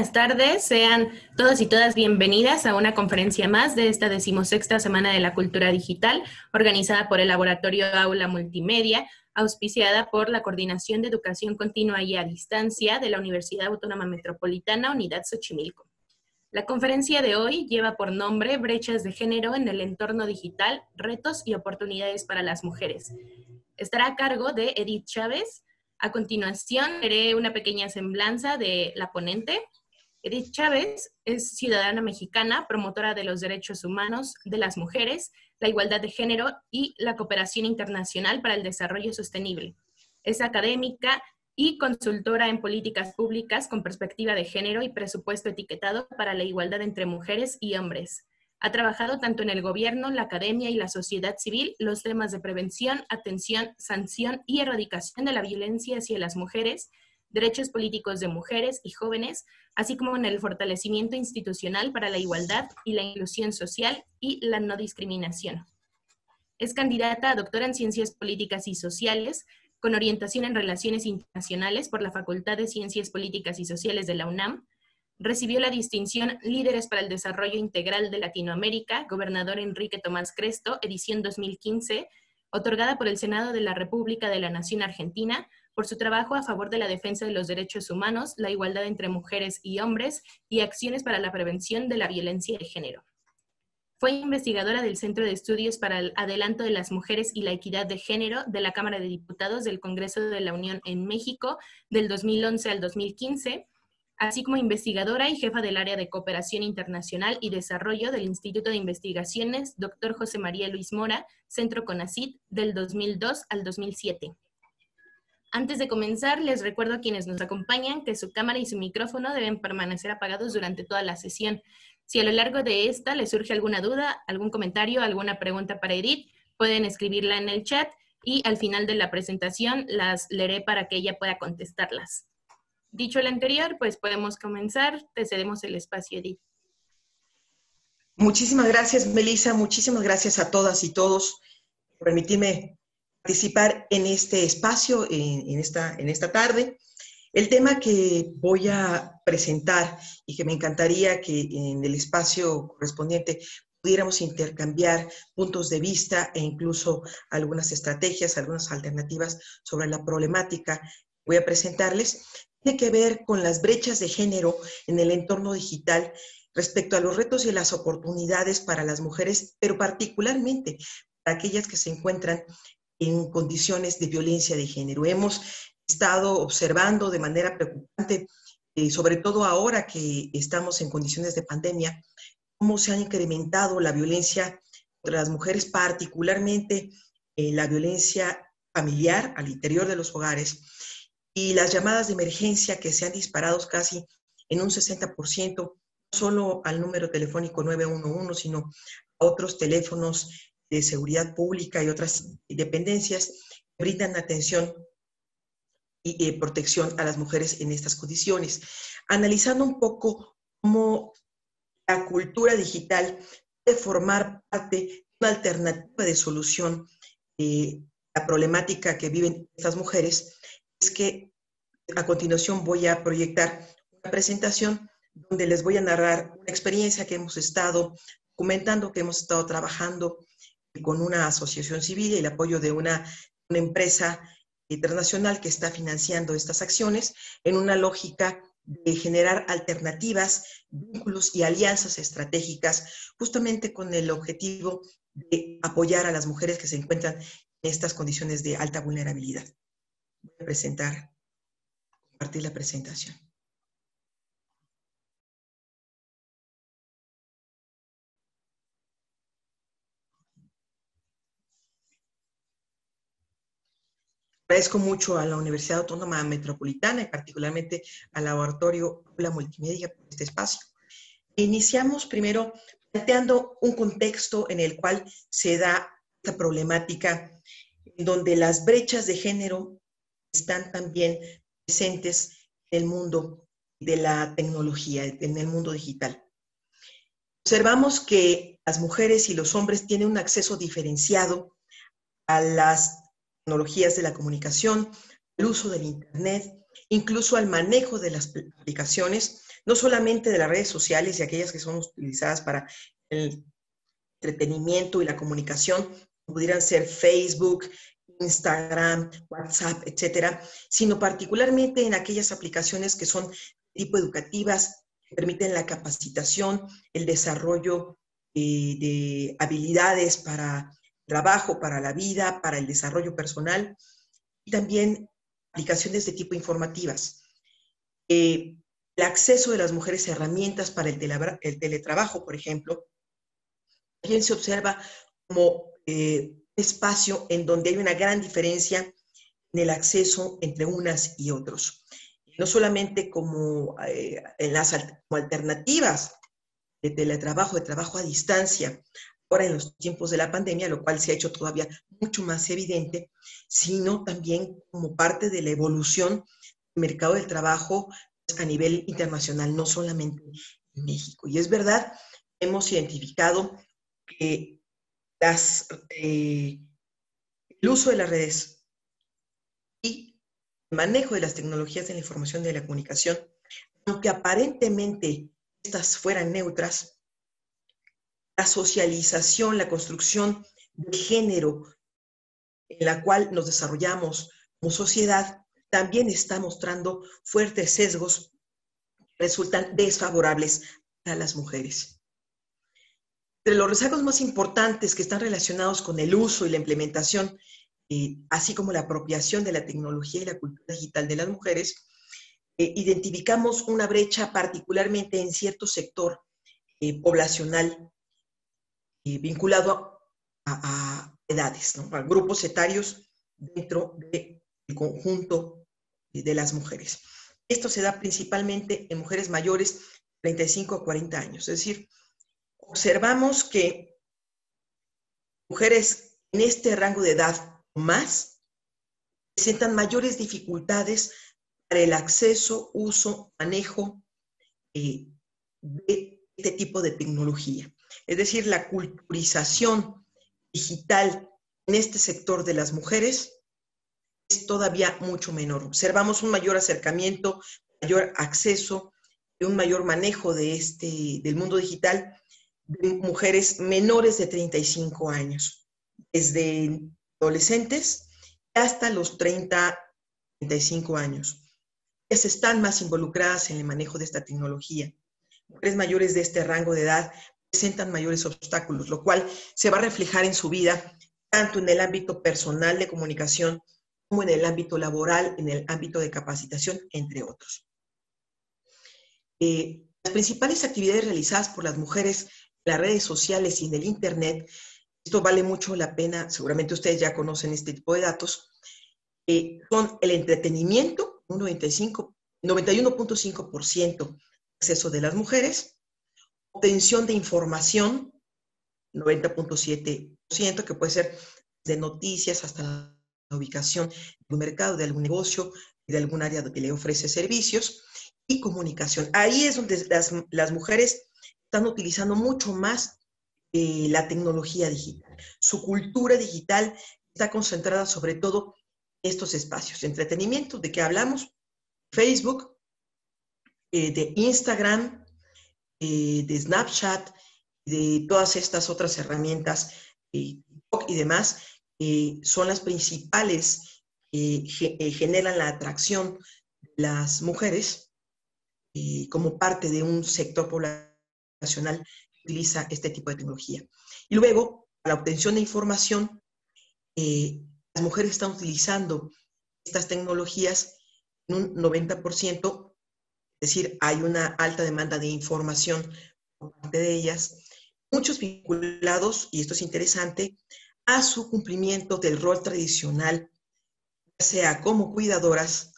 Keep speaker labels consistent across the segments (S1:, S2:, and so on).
S1: buenas tardes. Sean todos y todas bienvenidas a una conferencia más de esta 16ª Semana de la Cultura Digital, organizada por el Laboratorio Aula Multimedia, auspiciada por la Coordinación de Educación Continua y a Distancia de la Universidad Autónoma Metropolitana, Unidad Xochimilco. La conferencia de hoy lleva por nombre Brechas de Género en el Entorno Digital, Retos y Oportunidades para las Mujeres. Estará a cargo de Edith Chávez. A continuación, haré una pequeña semblanza de la ponente. Edith Chávez es ciudadana mexicana, promotora de los derechos humanos de las mujeres, la igualdad de género y la cooperación internacional para el desarrollo sostenible. Es académica y consultora en políticas públicas con perspectiva de género y presupuesto etiquetado para la igualdad entre mujeres y hombres. Ha trabajado tanto en el gobierno, la academia y la sociedad civil los temas de prevención, atención, sanción y erradicación de la violencia hacia las mujeres, derechos políticos de mujeres y jóvenes, así como en el fortalecimiento institucional para la igualdad y la inclusión social y la no discriminación. Es candidata a doctora en Ciencias Políticas y Sociales, con orientación en Relaciones Internacionales por la Facultad de Ciencias Políticas y Sociales de la UNAM. Recibió la distinción Líderes para el Desarrollo Integral de Latinoamérica, Gobernador Enrique Tomás Cresto, edición 2015, otorgada por el Senado de la República de la Nación Argentina, por su trabajo a favor de la defensa de los derechos humanos, la igualdad entre mujeres y hombres y acciones para la prevención de la violencia de género. Fue investigadora del Centro de Estudios para el Adelanto de las Mujeres y la Equidad de Género de la Cámara de Diputados del Congreso de la Unión en México del 2011 al 2015, así como investigadora y jefa del área de Cooperación Internacional y Desarrollo del Instituto de Investigaciones Dr. José María Luis Mora, Centro CONACYT, del 2002 al 2007. Antes de comenzar, les recuerdo a quienes nos acompañan que su cámara y su micrófono deben permanecer apagados durante toda la sesión. Si a lo largo de esta les surge alguna duda, algún comentario, alguna pregunta para Edith, pueden escribirla en el chat y al final de la presentación las leeré para que ella pueda contestarlas. Dicho lo anterior, pues podemos comenzar. Te cedemos el espacio, Edith.
S2: Muchísimas gracias, Melissa. Muchísimas gracias a todas y todos por permitirme participar en este espacio, en esta tarde. El tema que voy a presentar y que me encantaría que en el espacio correspondiente pudiéramos intercambiar puntos de vista e incluso algunas estrategias, algunas alternativas sobre la problemática que voy a presentarles, tiene que ver con las brechas de género en el entorno digital respecto a los retos y las oportunidades para las mujeres, pero particularmente para aquellas que se encuentran en condiciones de violencia de género. Hemos estado observando de manera preocupante, sobre todo ahora que estamos en condiciones de pandemia, cómo se ha incrementado la violencia contra las mujeres, particularmente la violencia familiar al interior de los hogares, y las llamadas de emergencia que se han disparado casi en un 60%, no solo al número telefónico 911, sino a otros teléfonos de seguridad pública y otras dependencias que brindan atención y protección a las mujeres en estas condiciones. Analizando un poco cómo la cultura digital puede formar parte de una alternativa de solución de la problemática que viven estas mujeres, es que a continuación voy a proyectar una presentación donde les voy a narrar una experiencia que hemos estado documentando, que hemos estado trabajando con una asociación civil y el apoyo de una empresa internacional que está financiando estas acciones en una lógica de generar alternativas, vínculos y alianzas estratégicas, justamente con el objetivo de apoyar a las mujeres que se encuentran en estas condiciones de alta vulnerabilidad. Voy a compartir la presentación. Agradezco mucho a la Universidad Autónoma Metropolitana y particularmente al Laboratorio Aula Multimedia por este espacio. Iniciamos primero planteando un contexto en el cual se da esta problemática, en donde las brechas de género están también presentes en el mundo de la tecnología, en el mundo digital. Observamos que las mujeres y los hombres tienen un acceso diferenciado a las tecnologías de la comunicación, el uso del Internet, incluso al manejo de las aplicaciones, no solamente de las redes sociales y aquellas que son utilizadas para el entretenimiento y la comunicación, pudieran ser Facebook, Instagram, WhatsApp, etcétera, sino particularmente en aquellas aplicaciones que son tipo educativas, que permiten la capacitación, el desarrollo de habilidades para trabajo, para la vida, para el desarrollo personal, y también aplicaciones de tipo informativas. El acceso de las mujeres a herramientas para el teletrabajo, por ejemplo, también se observa como un espacio en donde hay una gran diferencia en el acceso entre unas y otros. No solamente como en las como alternativas de teletrabajo, de trabajo a distancia, ahora en los tiempos de la pandemia, lo cual se ha hecho todavía mucho más evidente, sino también como parte de la evolución del mercado del trabajo a nivel internacional, no solamente en México. Y es verdad, hemos identificado que el uso de las redes y el manejo de las tecnologías de la información y de la comunicación, aunque aparentemente estas fueran neutras, la socialización, la construcción de género en la cual nos desarrollamos como sociedad, también está mostrando fuertes sesgos que resultan desfavorables a las mujeres. Entre los rezagos más importantes que están relacionados con el uso y la implementación, así como la apropiación de la tecnología y la cultura digital de las mujeres, identificamos una brecha particularmente en cierto sector poblacional vinculado a edades, ¿no? A grupos etarios dentro del conjunto de las mujeres. Esto se da principalmente en mujeres mayores de 35 a 40 años, es decir, observamos que mujeres en este rango de edad más presentan mayores dificultades para el acceso, uso, manejo de este tipo de tecnología. Es decir, la culturización digital en este sector de las mujeres es todavía mucho menor. Observamos un mayor acercamiento, mayor acceso y un mayor manejo del mundo digital de mujeres menores de 35 años, desde adolescentes hasta los 30, 35 años. Ellas están más involucradas en el manejo de esta tecnología. Mujeres mayores de este rango de edad presentan mayores obstáculos, lo cual se va a reflejar en su vida, tanto en el ámbito personal de comunicación, como en el ámbito laboral, en el ámbito de capacitación, entre otros. Las principales actividades realizadas por las mujeres en las redes sociales y en el Internet, esto vale mucho la pena, seguramente ustedes ya conocen este tipo de datos, son el entretenimiento, un 91.5% acceso de las mujeres, obtención de información, 90.7%, que puede ser de noticias hasta la ubicación de un mercado, de algún negocio, de algún área que le ofrece servicios, y comunicación. Ahí es donde las mujeres están utilizando mucho más la tecnología digital. Su cultura digital está concentrada sobre todo en estos espacios. Entretenimiento, ¿de qué hablamos? Facebook, de Instagram, de Snapchat, de todas estas otras herramientas, TikTok y demás, son las principales que generan la atracción de las mujeres como parte de un sector poblacional que utiliza este tipo de tecnología. Y luego, para la obtención de información, las mujeres están utilizando estas tecnologías en un 90%, es decir, hay una alta demanda de información por parte de ellas, muchos vinculados, y esto es interesante, a su cumplimiento del rol tradicional, ya sea como cuidadoras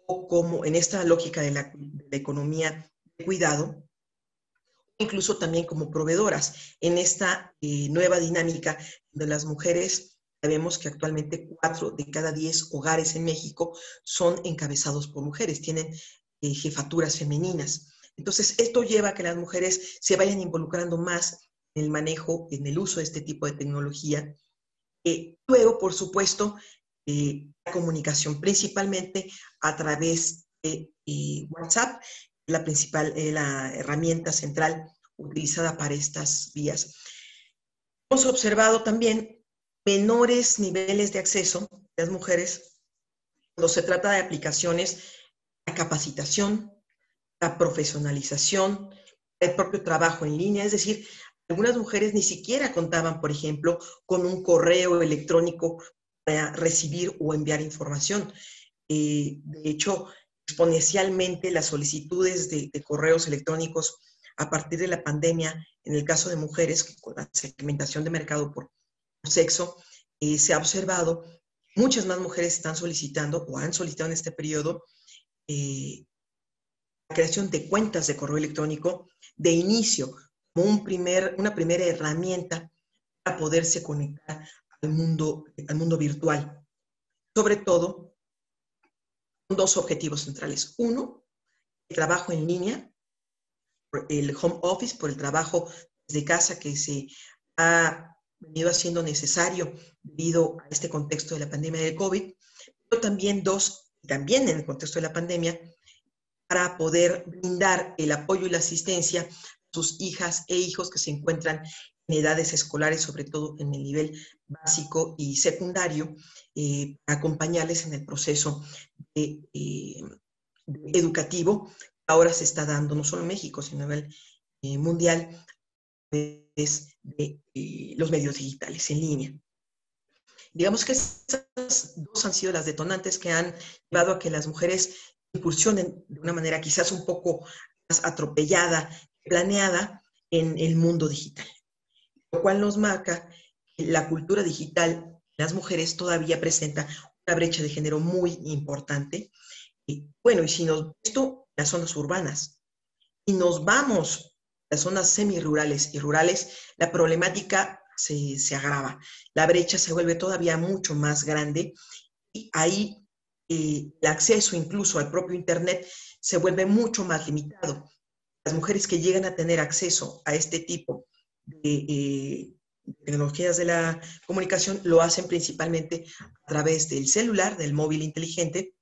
S2: o como en esta lógica de la economía de cuidado, incluso también como proveedoras en esta nueva dinámica de las mujeres. Sabemos que actualmente 4 de cada 10 hogares en México son encabezados por mujeres, tienen jefaturas femeninas. Entonces, esto lleva a que las mujeres se vayan involucrando más en el manejo, en el uso de este tipo de tecnología. Luego, por supuesto, la comunicación, principalmente a través de WhatsApp, la principal, la herramienta central utilizada para estas vías. Hemos observado también menores niveles de acceso de las mujeres cuando se trata de aplicaciones, la capacitación, la profesionalización, el propio trabajo en línea, es decir, algunas mujeres ni siquiera contaban, por ejemplo, con un correo electrónico para recibir o enviar información. De hecho, exponencialmente las solicitudes de correos electrónicos a partir de la pandemia, en el caso de mujeres, con la segmentación de mercado por sexo, se ha observado, muchas más mujeres están solicitando o han solicitado en este periodo la creación de cuentas de correo electrónico de inicio, como una primera herramienta para poderse conectar al mundo virtual. Sobre todo, con dos objetivos centrales. Uno, el trabajo en línea, el home office, por el trabajo desde casa que se ha venido haciendo necesario debido a este contexto de la pandemia del COVID, pero también también en el contexto de la pandemia, para poder brindar el apoyo y la asistencia a sus hijas e hijos que se encuentran en edades escolares, sobre todo en el nivel básico y secundario, acompañarles en el proceso educativo. Ahora se está dando no solo en México, sino a nivel mundial, de los medios digitales en línea. Digamos que esas dos han sido las detonantes que han llevado a que las mujeres incursionen de una manera quizás un poco más atropellada, planeada en el mundo digital. Lo cual nos marca que la cultura digital en las mujeres todavía presenta una brecha de género muy importante. Bueno, y si esto en las zonas urbanas, y nos vamos a las zonas semirurales y rurales, la problemática se agrava. La brecha se vuelve todavía mucho más grande y ahí el acceso incluso al propio Internet se vuelve mucho más limitado. Las mujeres que llegan a tener acceso a este tipo de tecnologías de la comunicación lo hacen principalmente a través del celular, del móvil inteligente,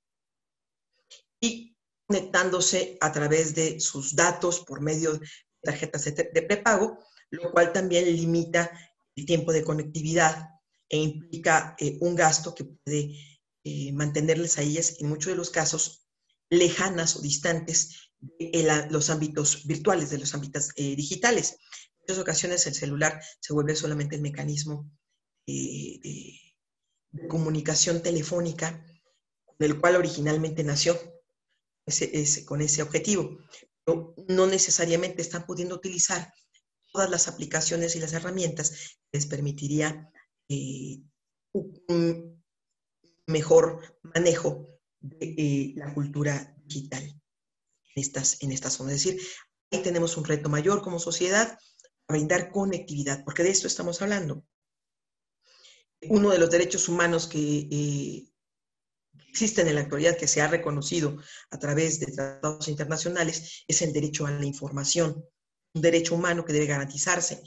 S2: y conectándose a través de sus datos por medio de tarjetas de prepago, lo cual también limita el tiempo de conectividad e implica un gasto que puede mantenerles a ellas, en muchos de los casos, lejanas o distantes de los ámbitos virtuales, de los ámbitos digitales. En muchas ocasiones el celular se vuelve solamente el mecanismo de comunicación telefónica con el cual originalmente nació con ese objetivo. Pero no necesariamente están pudiendo utilizar todas las aplicaciones y las herramientas que les permitiría un mejor manejo de la cultura digital en estas zonas. Es decir, ahí tenemos un reto mayor como sociedad, a brindar conectividad, porque de esto estamos hablando. Uno de los derechos humanos que existen en la actualidad, que se ha reconocido a través de tratados internacionales, es el derecho a la información, un derecho humano que debe garantizarse.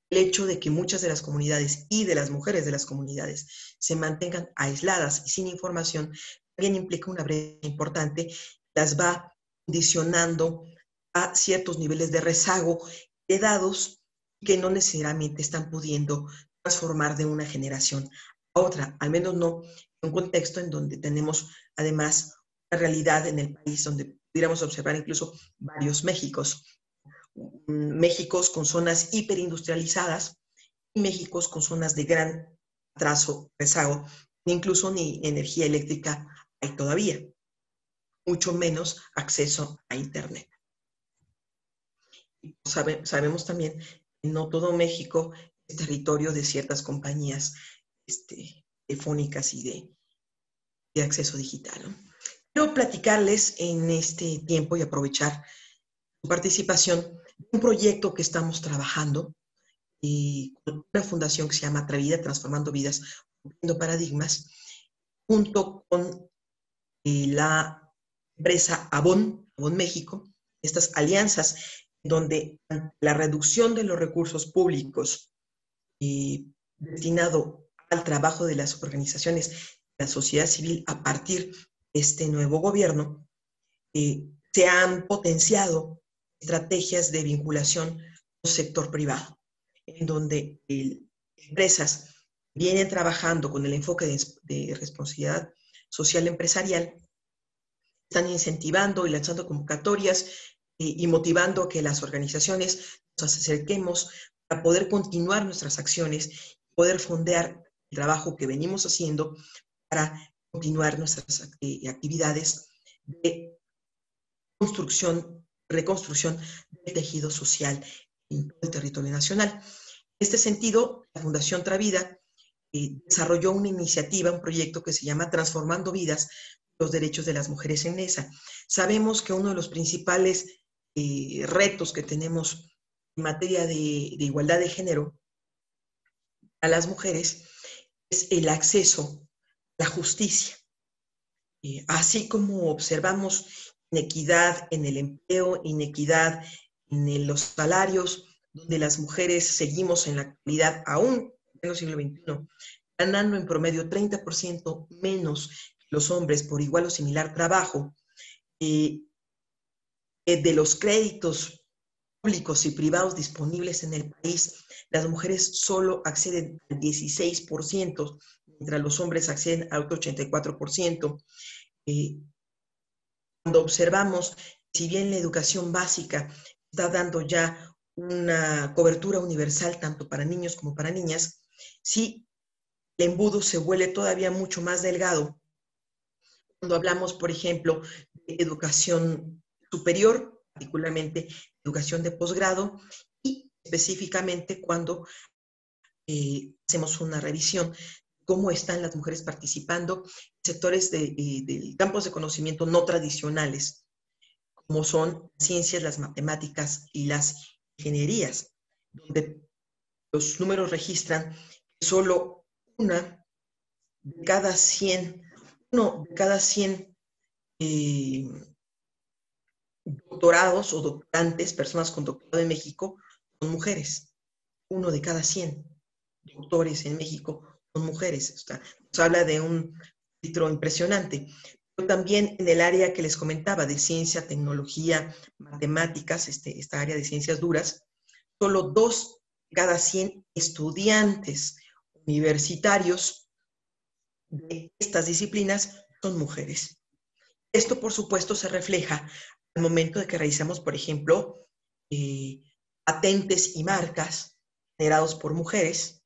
S2: El hecho de que muchas de las comunidades y de las mujeres de las comunidades se mantengan aisladas y sin información también implica una brecha importante, las va condicionando a ciertos niveles de rezago heredados que no necesariamente están pudiendo transformar de una generación a otra, al menos no en un contexto en donde tenemos además una realidad en el país donde pudiéramos observar incluso varios Méxicos. Méxicos con zonas hiperindustrializadas y Méxicos con zonas de gran atraso, rezago, incluso ni energía eléctrica hay todavía, mucho menos acceso a Internet. Sabemos también que no todo México es territorio de ciertas compañías telefónicas y de acceso digital, ¿no? Quiero platicarles en este tiempo y aprovechar su participación de un proyecto que estamos trabajando con una fundación que se llama Atrevida, Transformando Vidas, Rompiendo Paradigmas, junto con la empresa Avon México, estas alianzas donde la reducción de los recursos públicos destinado al trabajo de las organizaciones de la sociedad civil a partir de este nuevo gobierno, se han potenciado estrategias de vinculación con el sector privado, en donde empresas vienen trabajando con el enfoque de responsabilidad social empresarial, están incentivando y lanzando convocatorias y motivando a que las organizaciones nos acerquemos para poder continuar nuestras acciones, poder fondear el trabajo que venimos haciendo para continuar nuestras actividades de construcción, reconstrucción del tejido social en todo el territorio nacional. En este sentido, la Fundación Travida desarrolló una iniciativa, un proyecto que se llama Transformando Vidas, los derechos de las mujeres en ESA. Sabemos que uno de los principales retos que tenemos en materia de igualdad de género a las mujeres es el acceso a la justicia. Así como observamos inequidad en el empleo, inequidad en los salarios, donde las mujeres seguimos en la actualidad, aún en el siglo XXI, ganando en promedio 30% menos que los hombres por igual o similar trabajo, de los créditos públicos y privados disponibles en el país, las mujeres solo acceden al 16%, mientras los hombres acceden al otro 84%. Cuando observamos, si bien la educación básica está dando ya una cobertura universal tanto para niños como para niñas, sí, el embudo se vuelve todavía mucho más delgado cuando hablamos, por ejemplo, de educación superior, particularmente educación de posgrado, y específicamente cuando hacemos una revisión de cómo están las mujeres participando en sectores de campos de conocimiento no tradicionales, como son ciencias, las matemáticas y las ingenierías, donde los números registran que solo uno de cada 100 doctorados o doctorantes, personas con doctorado en México, son mujeres. 1 de cada 100 doctores en México son mujeres. O sea, nos habla de un filtro impresionante. Pero también en el área que les comentaba de ciencia, tecnología, matemáticas, esta área de ciencias duras, solo 2 de cada 100 estudiantes universitarios de estas disciplinas son mujeres. Esto, por supuesto, se refleja al momento de que realizamos, por ejemplo, patentes y marcas generados por mujeres.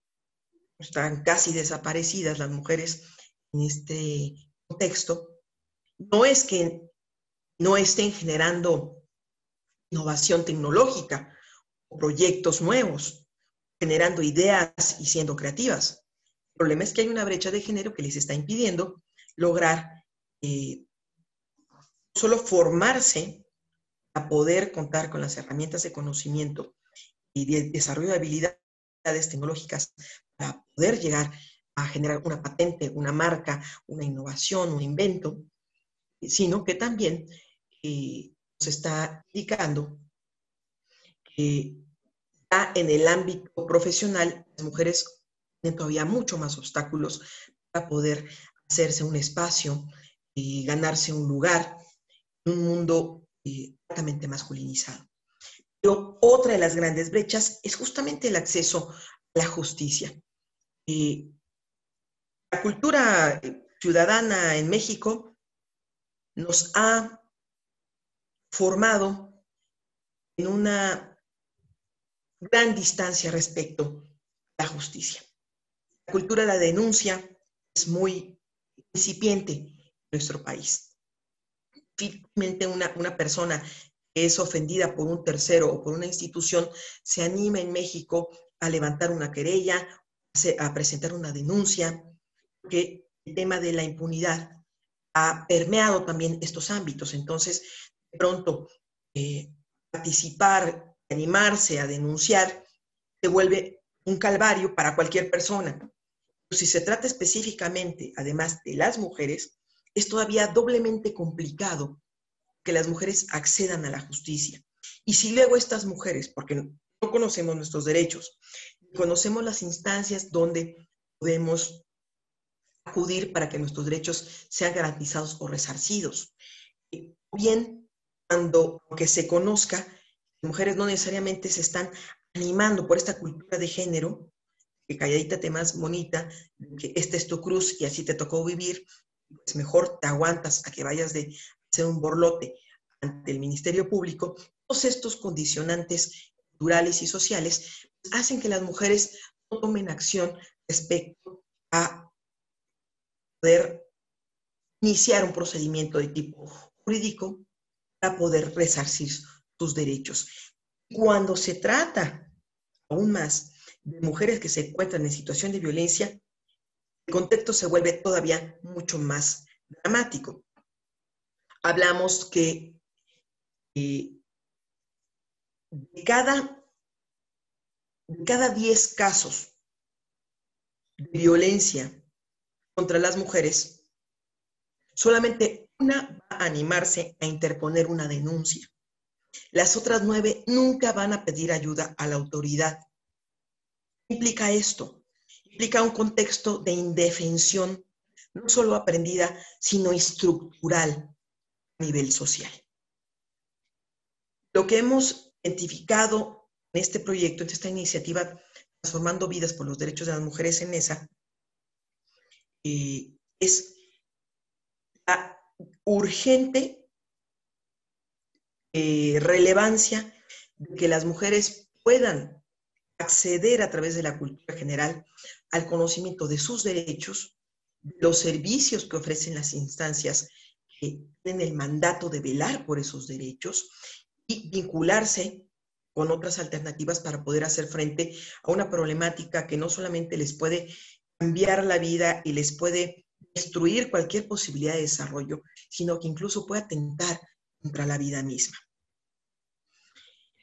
S2: Están casi desaparecidas las mujeres en este contexto. No es que no estén generando innovación tecnológica o proyectos nuevos, generando ideas y siendo creativas. El problema es que hay una brecha de género que les está impidiendo lograr solo formarse a poder contar con las herramientas de conocimiento y de desarrollo de habilidades tecnológicas para poder llegar a generar una patente, una marca, una innovación, un invento, sino que también nos está indicando que ya en el ámbito profesional las mujeres tienen todavía mucho más obstáculos para poder hacerse un espacio y ganarse un lugar en un mundo altamente masculinizado. Pero otra de las grandes brechas es justamente el acceso a la justicia. La cultura ciudadana en México nos ha formado en una gran distancia respecto a la justicia. La cultura de la denuncia es muy incipiente en nuestro país. Finalmente, una persona que es ofendida por un tercero o por una institución se anima en México a levantar una querella, a presentar una denuncia, porque el tema de la impunidad ha permeado también estos ámbitos. Entonces, de pronto, participar, animarse a denunciar, se vuelve un calvario para cualquier persona. Pero si se trata específicamente, además de las mujeres, es todavía doblemente complicado que las mujeres accedan a la justicia. Y si luego estas mujeres, porque no conocemos nuestros derechos, conocemos las instancias donde podemos acudir para que nuestros derechos sean garantizados o resarcidos, bien cuando, aunque se conozca, las mujeres no necesariamente se están animando por esta cultura de género, que calladita te más bonita, que esta es tu cruz y así te tocó vivir, pues mejor te aguantas a que vayas de hacer un borlote ante el Ministerio Público. Todos estos condicionantes culturales y sociales hacen que las mujeres no tomen acción respecto a poder iniciar un procedimiento de tipo jurídico para poder resarcir sus derechos. Cuando se trata aún más de mujeres que se encuentran en situación de violencia, el contexto se vuelve todavía mucho más dramático. Hablamos que de cada 10 casos de violencia contra las mujeres, solamente una va a animarse a interponer una denuncia. Las otras 9 nunca van a pedir ayuda a la autoridad. ¿Qué implica esto? Implica un contexto de indefensión, no solo aprendida, sino estructural a nivel social. Lo que hemos identificado en este proyecto, en esta iniciativa Transformando Vidas por los Derechos de las Mujeres en ESA, es la urgente relevancia de que las mujeres puedan acceder a través de la cultura general al conocimiento de sus derechos, de los servicios que ofrecen las instancias que tienen el mandato de velar por esos derechos y vincularse con otras alternativas para poder hacer frente a una problemática que no solamente les puede cambiar la vida y les puede destruir cualquier posibilidad de desarrollo, sino que incluso puede atentar contra la vida misma.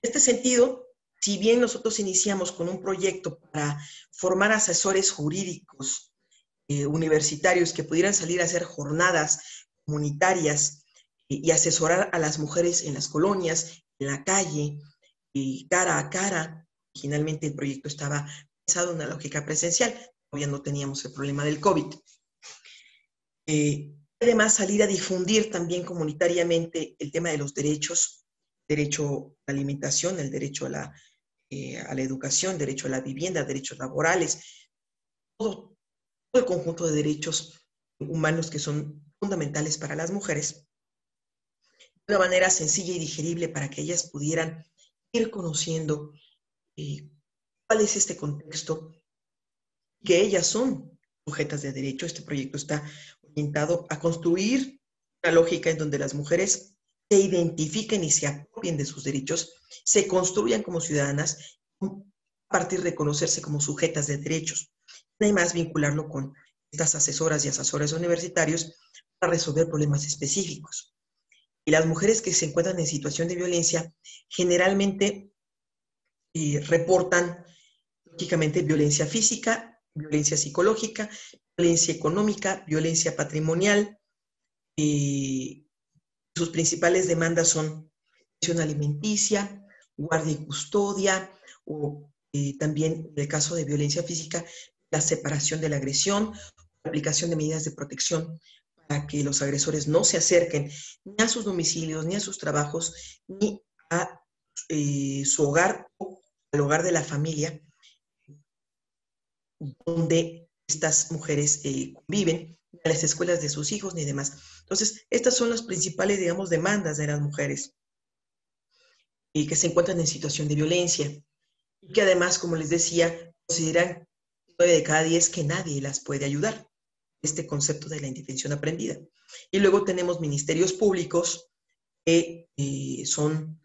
S2: En este sentido, si bien nosotros iniciamos con un proyecto para formar asesores jurídicos universitarios que pudieran salir a hacer jornadas comunitarias y asesorar a las mujeres en las colonias, en la calle, cara a cara, originalmente el proyecto estaba pensado en una lógica presencial, todavía no teníamos el problema del COVID. Además, salir a difundir también comunitariamente el tema de los derechos, derecho a la alimentación, el derecho a la educación, derecho a la vivienda, derechos laborales, todo el conjunto de derechos humanos que son fundamentales para las mujeres, de una manera sencilla y digerible para que ellas pudieran ir conociendo cuál es este contexto, que ellas son sujetas de derecho. Este proyecto está orientado a construir una lógica en donde las mujeres se identifiquen y se apropien de sus derechos, se construyan como ciudadanas, a partir de reconocerse como sujetas de derechos. Además, vincularlo con estas asesoras y asesores universitarios para resolver problemas específicos. Y las mujeres que se encuentran en situación de violencia generalmente reportan, lógicamente, violencia física, violencia psicológica, violencia económica, violencia patrimonial. Sus principales demandas son pensión alimenticia, guardia y custodia, o también, en el caso de violencia física, la separación de la agresión, la aplicación de medidas de protección para que los agresores no se acerquen ni a sus domicilios, ni a sus trabajos, ni a su hogar o al hogar de la familia donde estas mujeres viven, ni a las escuelas de sus hijos, ni demás. Entonces, estas son las principales, digamos, demandas de las mujeres que se encuentran en situación de violencia y que además, como les decía, consideran 9 de cada 10 que nadie las puede ayudar. Este concepto de la indefensión aprendida. Y luego tenemos ministerios públicos que son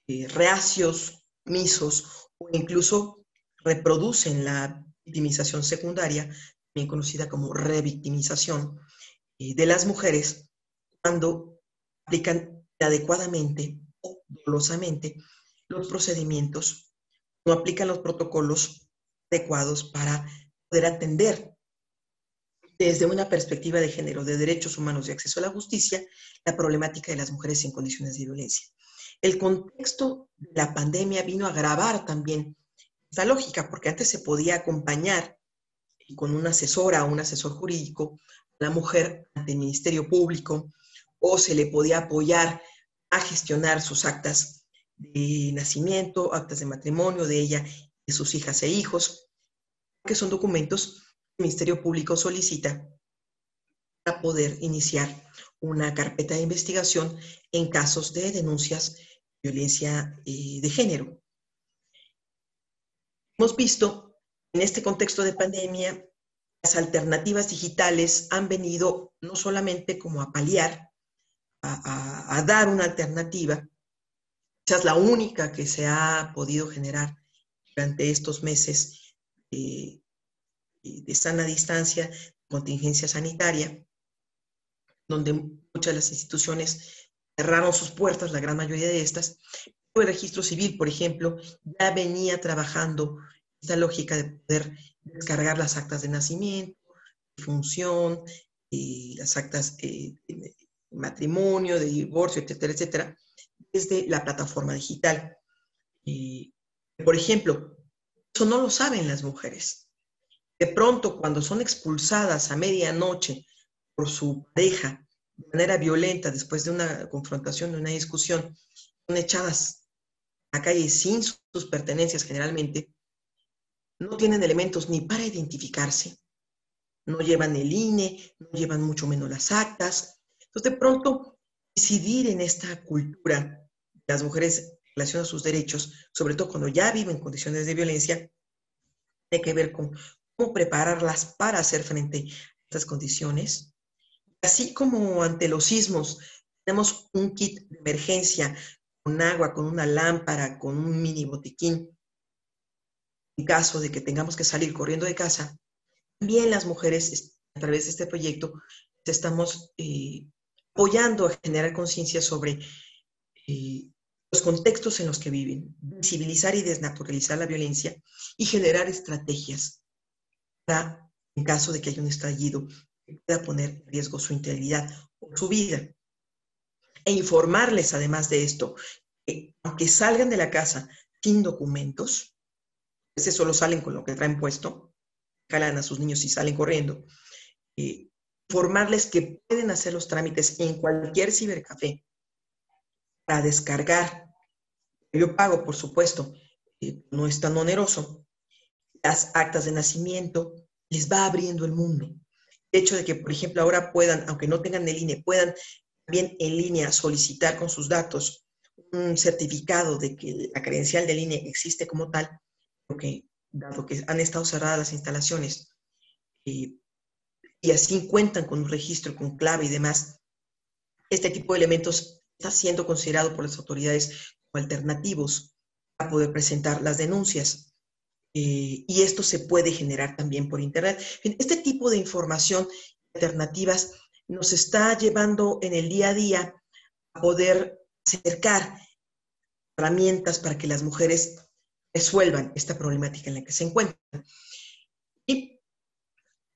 S2: reacios, omisos, o incluso reproducen la victimización secundaria, también conocida como revictimización, de las mujeres cuando aplican adecuadamente o dolosamente los procedimientos, no aplican los protocolos adecuados para poder atender desde una perspectiva de género, de derechos humanos y acceso a la justicia, la problemática de las mujeres en condiciones de violencia. El contexto de la pandemia vino a agravar también esta lógica, porque antes se podía acompañar con una asesora o un asesor jurídico a la mujer ante el Ministerio Público, o se le podía apoyar a gestionar sus actas de nacimiento, actas de matrimonio de ella, de sus hijas e hijos, que son documentos que el Ministerio Público solicita para poder iniciar una carpeta de investigación en casos de denuncias de violencia de género. Hemos visto en este contexto de pandemia, las alternativas digitales han venido no solamente como a paliar, a dar una alternativa, quizás la única que se ha podido generar durante estos meses de sana distancia, contingencia sanitaria, donde muchas de las instituciones cerraron sus puertas, la gran mayoría de estas. El registro civil, por ejemplo, ya venía trabajando esta lógica de poder descargar las actas de nacimiento, de función, las actas de matrimonio, de divorcio, etcétera, etcétera, desde la plataforma digital. Por ejemplo, eso no lo saben las mujeres. De pronto, cuando son expulsadas a medianoche por su pareja de manera violenta después de una confrontación, de una discusión, son echadas a la calle sin sus pertenencias generalmente, no tienen elementos ni para identificarse, no llevan el INE, no llevan mucho menos las actas. Entonces, de pronto, decidir en esta cultura de las mujeres en relación a sus derechos, sobre todo cuando ya viven condiciones de violencia, tiene que ver con cómo prepararlas para hacer frente a estas condiciones. Así como ante los sismos tenemos un kit de emergencia con agua, con una lámpara, con un mini botiquín, en caso de que tengamos que salir corriendo de casa, también las mujeres, a través de este proyecto, estamos apoyando a generar conciencia sobre los contextos en los que viven, visibilizar y desnaturalizar la violencia y generar estrategias para, en caso de que haya un estallido, que pueda poner en riesgo su integridad o su vida. E informarles, además de esto, que aunque salgan de la casa sin documentos, a veces solo salen con lo que traen puesto, jalan a sus niños y salen corriendo, informarles que pueden hacer los trámites en cualquier cibercafé para descargar. Yo pago, por supuesto, no es tan oneroso. Las actas de nacimiento les va abriendo el mundo. El hecho de que, por ejemplo, ahora puedan, aunque no tengan el INE, puedan también en línea solicitar con sus datos un certificado de que la credencial del INE existe como tal, porque dado que han estado cerradas las instalaciones y así cuentan con un registro, con clave y demás, este tipo de elementos está siendo considerado por las autoridades como alternativos para poder presentar las denuncias. Y esto se puede generar también por Internet. Este tipo de información alternativas nos está llevando en el día a día a poder acercar herramientas para que las mujeres resuelvan esta problemática en la que se encuentran. Y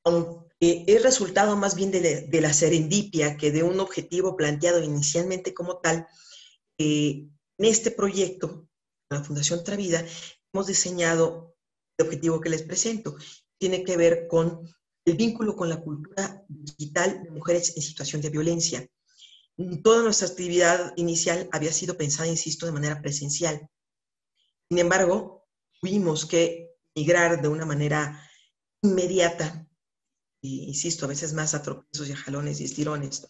S2: aunque es resultado más bien de la serendipia que de un objetivo planteado inicialmente como tal, en este proyecto, la Fundación Travida, hemos diseñado el objetivo que les presento. Tiene que ver con el vínculo con la cultura digital de mujeres en situación de violencia. Toda nuestra actividad inicial había sido pensada, insisto, de manera presencial. Sin embargo, tuvimos que migrar de una manera inmediata, insisto, a veces más a tropiezos y a jalones y estirones,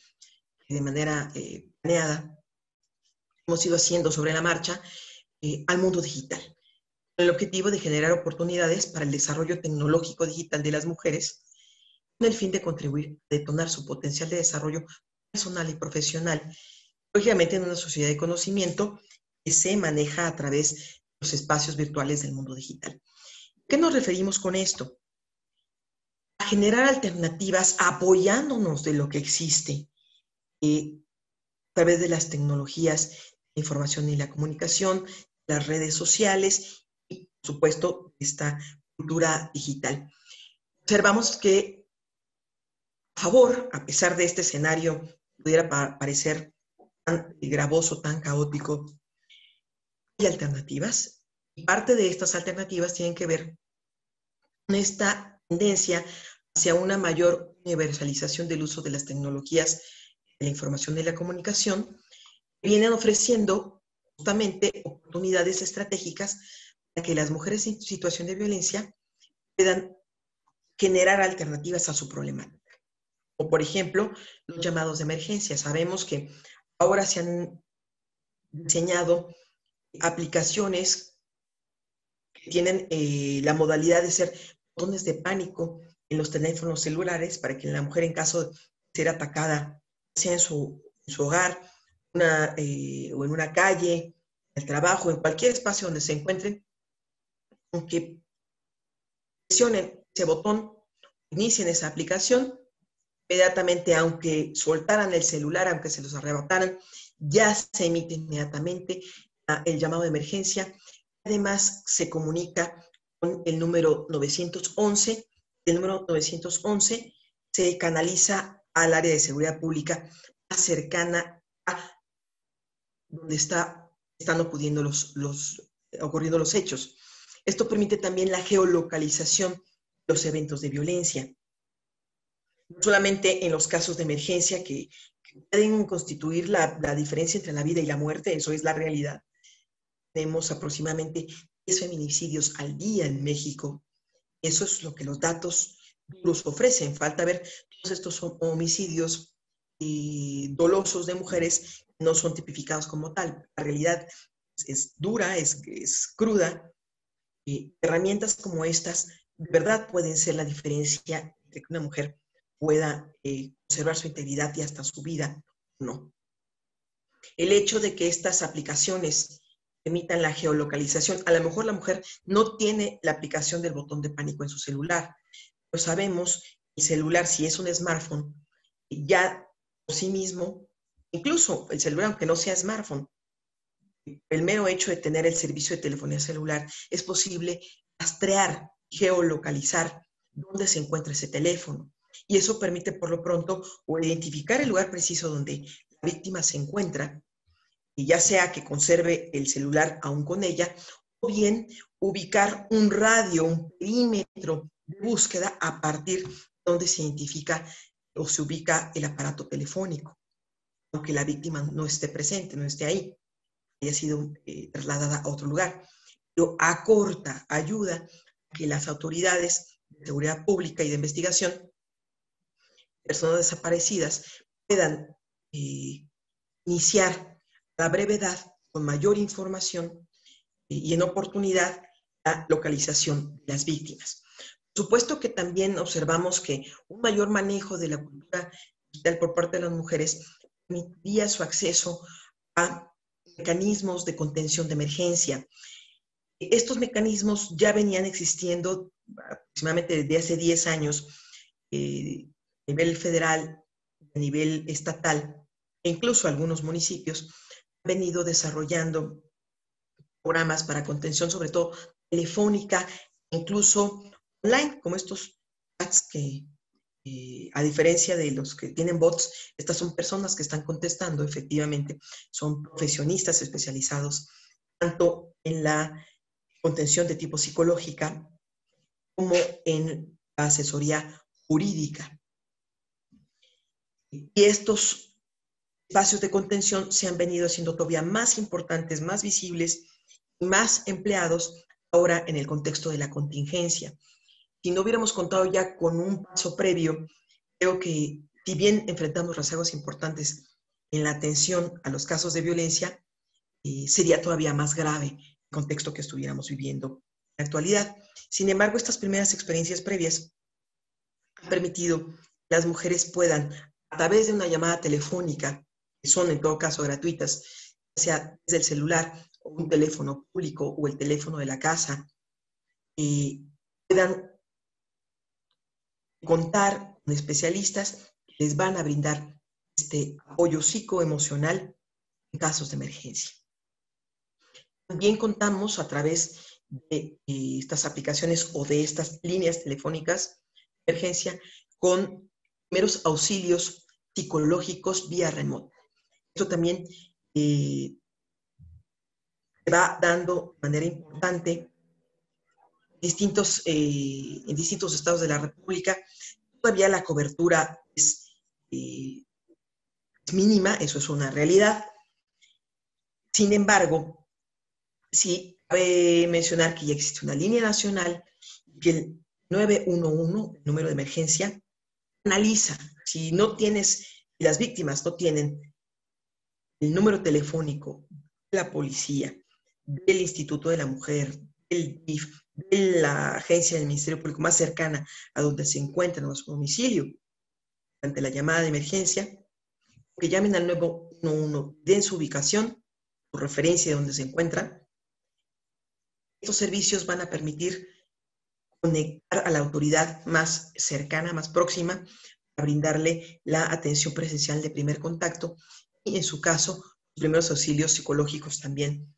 S2: que de manera planeada, hemos ido haciendo sobre la marcha al mundo digital, con el objetivo de generar oportunidades para el desarrollo tecnológico digital de las mujeres, con el fin de contribuir a detonar su potencial de desarrollo personal y profesional, lógicamente en una sociedad de conocimiento que se maneja a través de los espacios virtuales del mundo digital. ¿Qué nos referimos con esto? A generar alternativas apoyándonos de lo que existe a través de las tecnologías de información y la comunicación, las redes sociales y, por supuesto, esta cultura digital. Observamos que, a favor, a pesar de este escenario, pudiera parecer tan gravoso, tan caótico, hay alternativas. Y parte de estas alternativas tienen que ver con esta tendencia hacia una mayor universalización del uso de las tecnologías de la información y la comunicación, vienen ofreciendo justamente oportunidades estratégicas para que las mujeres en situación de violencia puedan generar alternativas a su problemática. O, por ejemplo, los llamados de emergencia. Sabemos que ahora se han diseñado aplicaciones que tienen la modalidad de ser botones de pánico en los teléfonos celulares para que la mujer, en caso de ser atacada, sea en su hogar o en una calle, en el trabajo, en cualquier espacio donde se encuentren, aunque presionen ese botón, inicien esa aplicación, inmediatamente, aunque soltaran el celular, aunque se los arrebataran, ya se emite inmediatamente el llamado de emergencia. Además, se comunica con el número 911. El número 911 se canaliza al área de seguridad pública más cercana a donde están ocurriendo los hechos. Esto permite también la geolocalización de los eventos de violencia. No solamente en los casos de emergencia que pueden constituir la diferencia entre la vida y la muerte, eso es la realidad. Tenemos aproximadamente 10 feminicidios al día en México. Eso es lo que los datos duros ofrecen. Falta ver todos estos homicidios dolosos de mujeres que no son tipificados como tal. La realidad es dura, es cruda. Herramientas como estas de verdad pueden ser la diferencia entre que una mujer pueda conservar su integridad y hasta su vida o no. El hecho de que estas aplicaciones permitan la geolocalización, a lo mejor la mujer no tiene la aplicación del botón de pánico en su celular, pero sabemos que el celular, si es un smartphone, ya por sí mismo, incluso el celular, aunque no sea smartphone, el mero hecho de tener el servicio de telefonía celular, es posible rastrear, geolocalizar dónde se encuentra ese teléfono. Y eso permite, por lo pronto, o identificar el lugar preciso donde la víctima se encuentra, y ya sea que conserve el celular aún con ella, o bien ubicar un radio, un perímetro de búsqueda a partir de donde se identifica o se ubica el aparato telefónico, aunque la víctima no esté presente, no esté ahí, haya sido trasladada a otro lugar. Pero acorta, ayuda a que las autoridades de seguridad pública y de investigación, personas desaparecidas, puedan iniciar a la brevedad, con mayor información y en oportunidad, la localización de las víctimas. Por supuesto que también observamos que un mayor manejo de la cultura digital por parte de las mujeres permitiría su acceso a mecanismos de contención de emergencia. Estos mecanismos ya venían existiendo aproximadamente desde hace 10 años a nivel federal, a nivel estatal, e incluso algunos municipios han venido desarrollando programas para contención, sobre todo telefónica, incluso online, como estos chats que, a diferencia de los que tienen bots, estas son personas que están contestando, efectivamente, son profesionistas especializados tanto en la contención de tipo psicológica como en la asesoría jurídica. Y estos espacios de contención se han venido haciendo todavía más importantes, más visibles y más empleados ahora en el contexto de la contingencia. Si no hubiéramos contado ya con un paso previo, creo que si bien enfrentamos rezagos importantes en la atención a los casos de violencia, sería todavía más grave el contexto que estuviéramos viviendo en la actualidad. Sin embargo, estas primeras experiencias previas han permitido que las mujeres puedan, a través de una llamada telefónica, que son en todo caso gratuitas, sea desde el celular o un teléfono público o el teléfono de la casa, puedan contar con especialistas que les van a brindar este apoyo psicoemocional en casos de emergencia. También contamos a través de estas aplicaciones o de estas líneas telefónicas de emergencia con primeros auxilios psicológicos vía remota. Esto también se va dando de manera importante en distintos estados de la República. Todavía la cobertura es mínima, eso es una realidad, Sin embargo, sí cabe mencionar que ya existe una línea nacional que el 911, el número de emergencia, analiza. Si no tienes, si las víctimas no tienen el número telefónico de la policía, del Instituto de la Mujer, del DIF, de la agencia del Ministerio Público más cercana a donde se encuentran en su domicilio, ante la llamada de emergencia, que llamen al 911, den su ubicación, su referencia de donde se encuentran. Estos servicios van a permitir conectar a la autoridad más cercana, más próxima, a brindarle la atención presencial de primer contacto y, en su caso, los primeros auxilios psicológicos también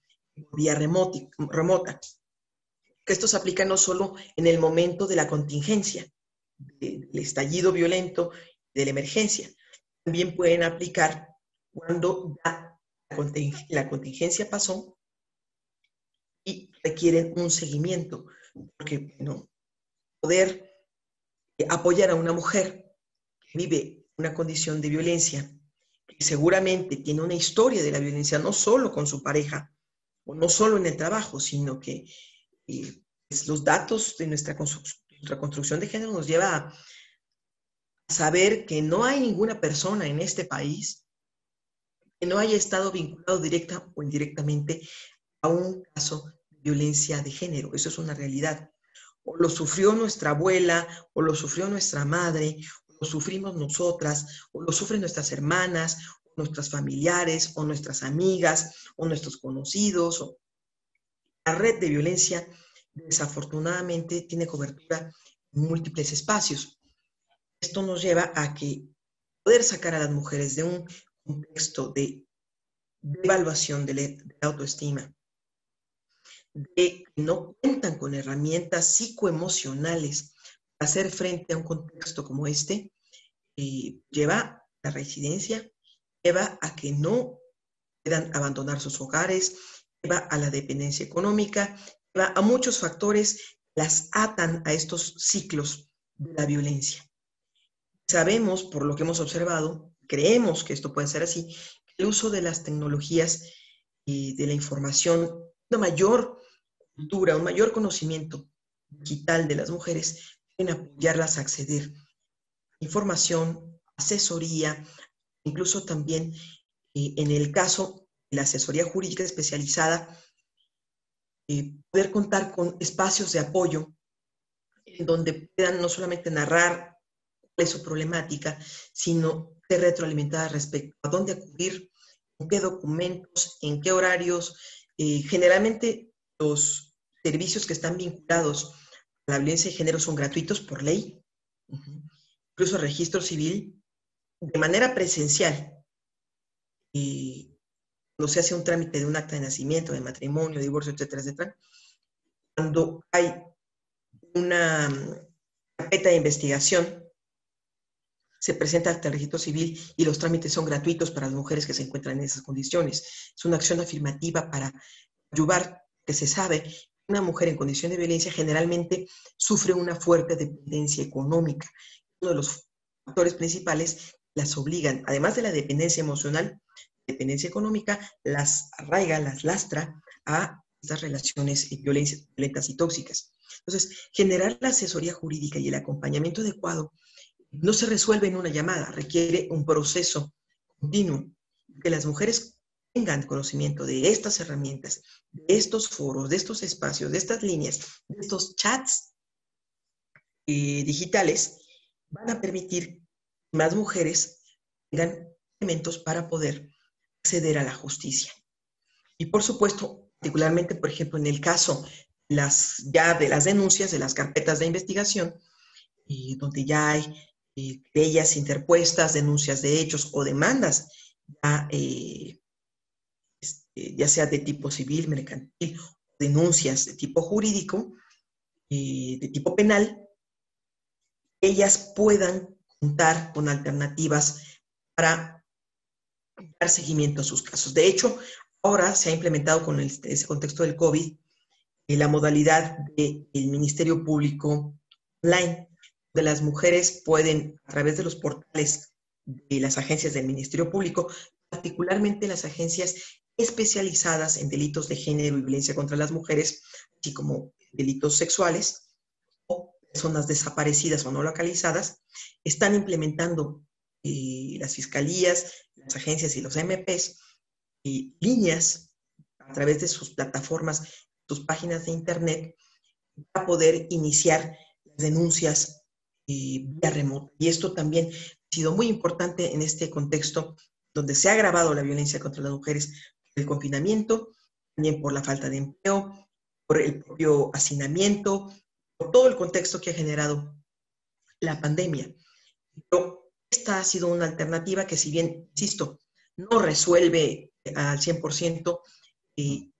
S2: vía remota. Que esto se aplica no solo en el momento de la contingencia, del estallido violento, de la emergencia, también pueden aplicar cuando ya la contingencia pasó y requieren un seguimiento, porque no poder apoyar a una mujer que vive una condición de violencia, que seguramente tiene una historia de la violencia, no solo con su pareja, o no solo en el trabajo, sino que pues, los datos de nuestra construcción de género nos lleva a saber que no hay ninguna persona en este país que no haya estado vinculado directa o indirectamente a un caso de violencia de género. Eso es una realidad. O lo sufrió nuestra abuela, o lo sufrió nuestra madre, o lo sufrimos nosotras, o lo sufren nuestras hermanas, o nuestros familiares, o nuestras amigas, o nuestros conocidos. La red de violencia, desafortunadamente, tiene cobertura en múltiples espacios. Esto nos lleva a que poder sacar a las mujeres de un contexto de devaluación de la autoestima, de que no cuentan con herramientas psicoemocionales para hacer frente a un contexto como este, lleva a la residencia, lleva a que no puedan abandonar sus hogares, lleva a la dependencia económica, lleva a muchos factores que las atan a estos ciclos de la violencia. Sabemos, por lo que hemos observado, creemos que esto puede ser así, que el uso de las tecnologías y de la información, una mayor cultura, un mayor conocimiento digital de las mujeres, pueden apoyarlas a acceder a información, asesoría, incluso también en el caso de la asesoría jurídica especializada, poder contar con espacios de apoyo en donde puedan no solamente narrar cuál es su problemática, sino ser retroalimentadas respecto a dónde acudir, con qué documentos, en qué horarios. Generalmente los servicios que están vinculados a la violencia de género son gratuitos por ley, incluso registro civil, de manera presencial. Cuando se hace un trámite de un acta de nacimiento, de matrimonio, de divorcio, etcétera, etcétera, cuando hay una carpeta de investigación, se presenta ante el registro civil y los trámites son gratuitos para las mujeres que se encuentran en esas condiciones. Es una acción afirmativa para ayudar, que se sabe que una mujer en condición de violencia generalmente sufre una fuerte dependencia económica. Uno de los factores principales las obligan, además de la dependencia emocional, dependencia económica, las arraiga, las lastra a estas relaciones violentas y tóxicas. Entonces, generar la asesoría jurídica y el acompañamiento adecuado no se resuelve en una llamada, requiere un proceso continuo, que las mujeres tengan conocimiento de estas herramientas, de estos foros, de estos espacios, de estas líneas, de estos chats digitales, van a permitir que más mujeres tengan elementos para poder acceder a la justicia. Y por supuesto, particularmente, por ejemplo, en el caso ya de las denuncias, de las carpetas de investigación, donde ya hay querellas interpuestas, denuncias de hechos o demandas, ya sea de tipo civil, mercantil, denuncias de tipo jurídico, de tipo penal, ellas puedan contar con alternativas para dar seguimiento a sus casos. De hecho, ahora se ha implementado con ese contexto del COVID la modalidad del Ministerio Público online, donde las mujeres pueden, a través de los portales de las agencias del Ministerio Público, particularmente las agencias especializadas en delitos de género y violencia contra las mujeres, así como delitos sexuales o personas desaparecidas o no localizadas, están implementando las fiscalías, las agencias y los MPs líneas a través de sus plataformas, sus páginas de internet, para poder iniciar las denuncias vía remota. Y esto también ha sido muy importante en este contexto donde se ha agravado la violencia contra las mujeres por el confinamiento, también por la falta de empleo, por el propio hacinamiento, por todo el contexto que ha generado la pandemia. Pero esta ha sido una alternativa que, si bien, insisto, no resuelve al 100%,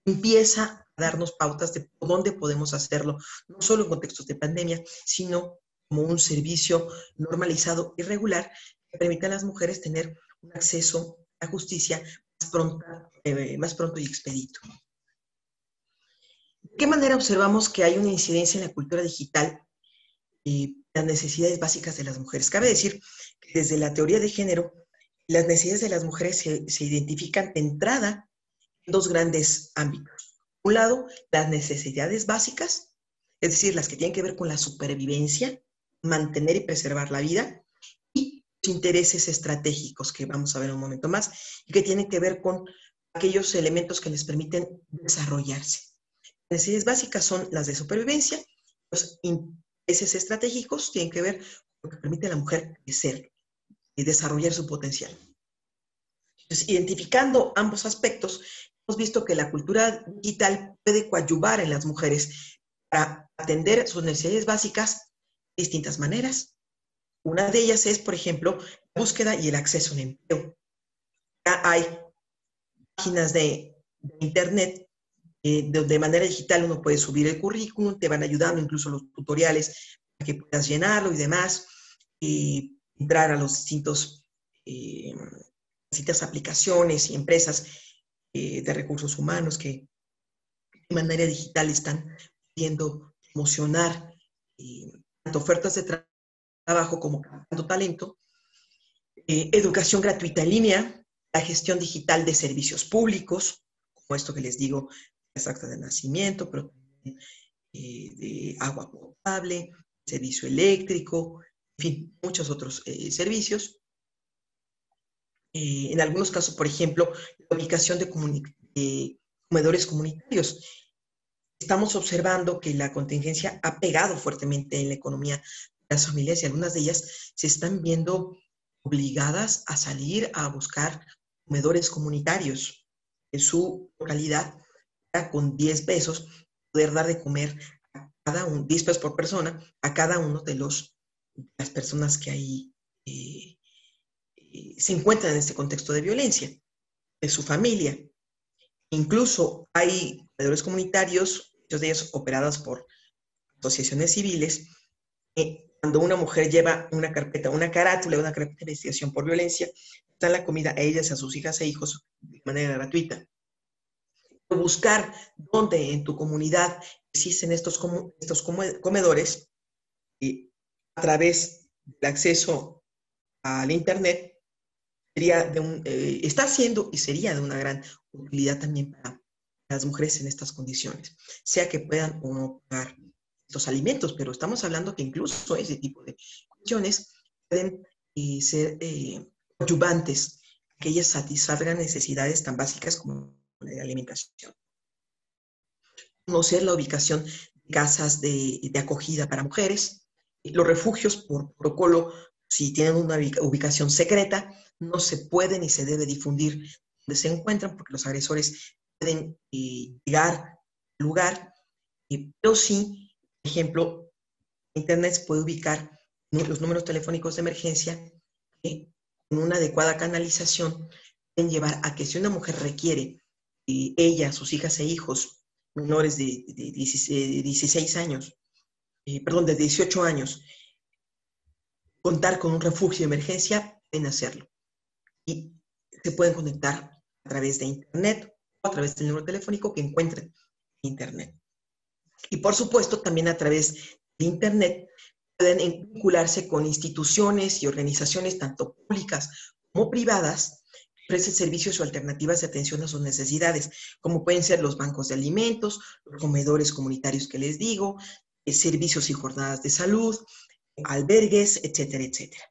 S2: empieza a darnos pautas de por dónde podemos hacerlo, no solo en contextos de pandemia, sino como un servicio normalizado y regular que permita a las mujeres tener un acceso a la justicia más pronto y expedito. ¿De qué manera observamos que hay una incidencia en la cultura digital las necesidades básicas de las mujeres? Cabe decir que desde la teoría de género, las necesidades de las mujeres se identifican de entrada en dos grandes ámbitos. Por un lado, las necesidades básicas, es decir, las que tienen que ver con la supervivencia, mantener y preservar la vida, y los intereses estratégicos, que vamos a ver en un momento más, y que tienen que ver con aquellos elementos que les permiten desarrollarse. Las necesidades básicas son las de supervivencia, los intereses estratégicos tienen que ver con lo que permite a la mujer crecer y desarrollar su potencial. Entonces, identificando ambos aspectos, hemos visto que la cultura digital puede coadyuvar en las mujeres para atender sus necesidades básicas de distintas maneras. Una de ellas es, por ejemplo, la búsqueda y el acceso a un empleo. Ya hay páginas de internet de manera digital uno puede subir el currículum, te van ayudando incluso los tutoriales para que puedas llenarlo y demás, entrar a los distintas aplicaciones y empresas de recursos humanos que de manera digital están pudiendo promocionar tanto ofertas de trabajo como captando talento, educación gratuita en línea, la gestión digital de servicios públicos, como esto que les digo, las actas de nacimiento, pero también de agua potable, servicio eléctrico, en fin, muchos otros servicios. En algunos casos, por ejemplo, la ubicación de comedores comunitarios. Estamos observando que la contingencia ha pegado fuertemente en la economía de las familias y algunas de ellas se están viendo obligadas a salir a buscar comedores comunitarios en su localidad, con 10 pesos, poder dar de comer a cada uno, 10 pesos por persona, a cada uno de las personas que ahí se encuentran en este contexto de violencia, de su familia. Incluso hay comedores comunitarios, muchos de ellos operados por asociaciones civiles, cuando una mujer lleva una carátula, una carpeta de investigación por violencia, dan la comida a ellas, a sus hijas e hijos de manera gratuita. Buscar dónde en tu comunidad existen estos comedores a través del acceso al Internet está siendo y sería de una gran utilidad también para las mujeres en estas condiciones, sea que puedan o no pagar estos alimentos, pero estamos hablando que incluso ese tipo de cuestiones pueden ser coadyuvantes, que ellas satisfagan necesidades tan básicas como la de alimentación. Conocer la ubicación de casas de acogida para mujeres, los refugios por protocolo, si tienen una ubicación secreta, no se puede ni se debe difundir donde se encuentran porque los agresores pueden llegar al lugar, pero sí, por ejemplo, Internet se puede ubicar los números telefónicos de emergencia que con una adecuada canalización pueden llevar a que si una mujer requiere, ella, sus hijas e hijos menores de 16 años, de 18 años, contar con un refugio de emergencia, pueden hacerlo. Y se pueden conectar a través de Internet o a través del número telefónico que encuentren en Internet. Y por supuesto, también a través de Internet pueden vincularse con instituciones y organizaciones tanto públicas como privadas ofrecen servicios o alternativas de atención a sus necesidades, como pueden ser los bancos de alimentos, los comedores comunitarios que les digo, servicios y jornadas de salud, albergues, etcétera, etcétera.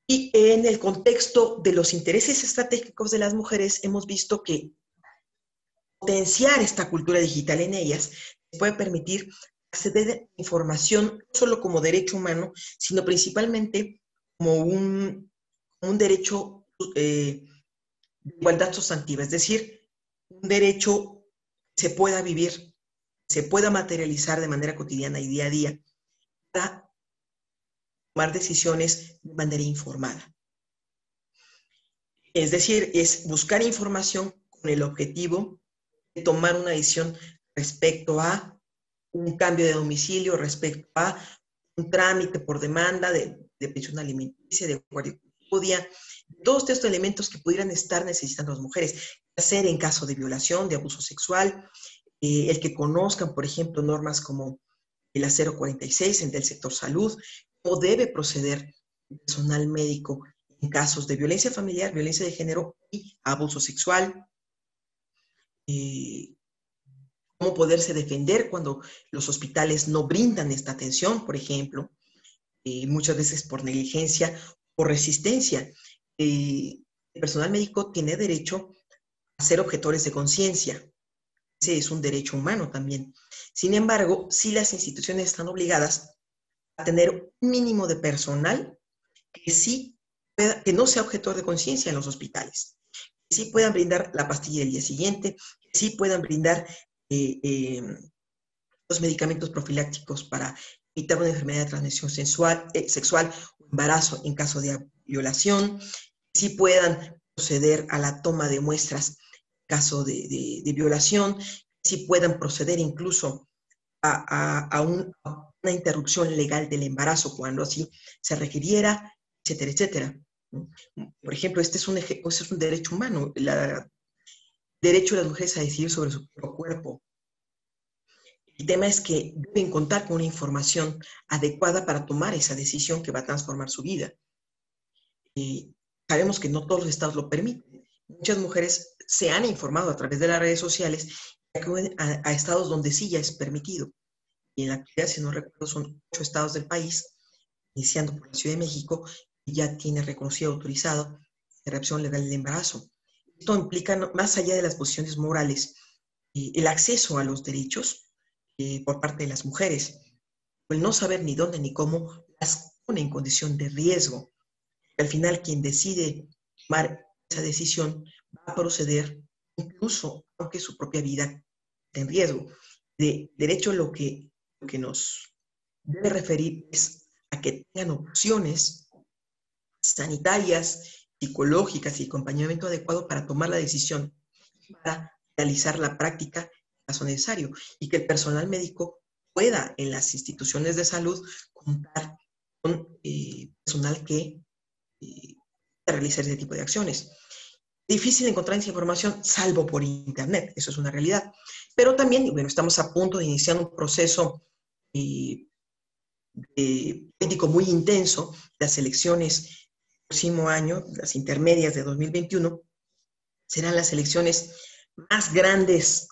S2: Y en el contexto de los intereses estratégicos de las mujeres, hemos visto que potenciar esta cultura digital en ellas puede permitir acceder a información no solo como derecho humano, sino principalmente como un derecho de igualdad sustantiva, es decir, un derecho que se pueda vivir, se pueda materializar de manera cotidiana y día a día para tomar decisiones de manera informada. Es decir, es buscar información con el objetivo de tomar una decisión respecto a un cambio de domicilio, respecto a un trámite por demanda de pensión alimenticia, de guardia y custodia, todos estos elementos que pudieran estar necesitando las mujeres, hacer en caso de violación, de abuso sexual, el que conozcan, por ejemplo, normas como la 046 del sector salud, o debe proceder el personal médico en casos de violencia familiar, violencia de género y abuso sexual, cómo poderse defender cuando los hospitales no brindan esta atención, por ejemplo, muchas veces por negligencia o resistencia. El personal médico tiene derecho a ser objetores de conciencia. Ese es un derecho humano también. Sin embargo, sí las instituciones están obligadas a tener un mínimo de personal que no sea objetor de conciencia en los hospitales, que sí puedan brindar la pastilla del día siguiente, que sí puedan brindar los medicamentos profilácticos para evitar una enfermedad de transmisión sexual o embarazo en caso de violación, que sí puedan proceder a la toma de muestras en caso de violación, que sí puedan proceder incluso a una interrupción legal del embarazo cuando así se requiriera, etcétera, etcétera. Por ejemplo, este es un derecho humano, el derecho de las mujeres a decidir sobre su propio cuerpo. El tema es que deben contar con una información adecuada para tomar esa decisión que va a transformar su vida. Sabemos que no todos los estados lo permiten. Muchas mujeres se han informado a través de las redes sociales y acuden a estados donde sí ya es permitido. Y en la actualidad, si no recuerdo, son 8 estados del país, iniciando por la Ciudad de México, que ya tiene reconocido y autorizado la interrupción legal del embarazo. Esto implica, más allá de las posiciones morales, el acceso a los derechos por parte de las mujeres. El no saber ni dónde ni cómo las pone en condición de riesgo. Al final, quien decide tomar esa decisión va a proceder, incluso aunque su propia vida esté en riesgo. De derecho, lo que nos debe referir es a que tengan opciones sanitarias, psicológicas y acompañamiento adecuado para tomar la decisión, para realizar la práctica en caso necesario, y que el personal médico pueda en las instituciones de salud contar con personal que realizar ese tipo de acciones. Difícil encontrar esa información, salvo por internet, eso es una realidad. Pero también, bueno, estamos a punto de iniciar un proceso político muy intenso. Las elecciones del próximo año, las intermedias de 2021, serán las elecciones más grandes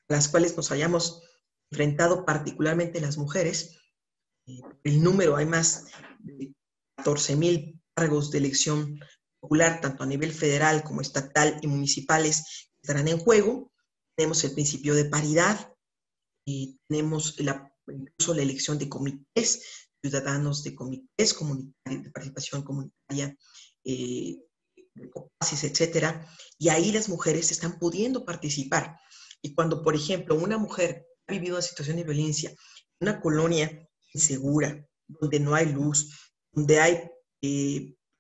S2: a las cuales nos hayamos enfrentado, particularmente las mujeres. El número, hay más de 14,000 cargos de elección popular, tanto a nivel federal como estatal y municipales, estarán en juego. Tenemos el principio de paridad, tenemos incluso la elección de comités ciudadanos, de comités comunitarios, de participación comunitaria, de COPACIS, etcétera, y ahí las mujeres están pudiendo participar. Y cuando, por ejemplo, una mujer ha vivido una situación de violencia en una colonia insegura, donde no hay luz, donde hay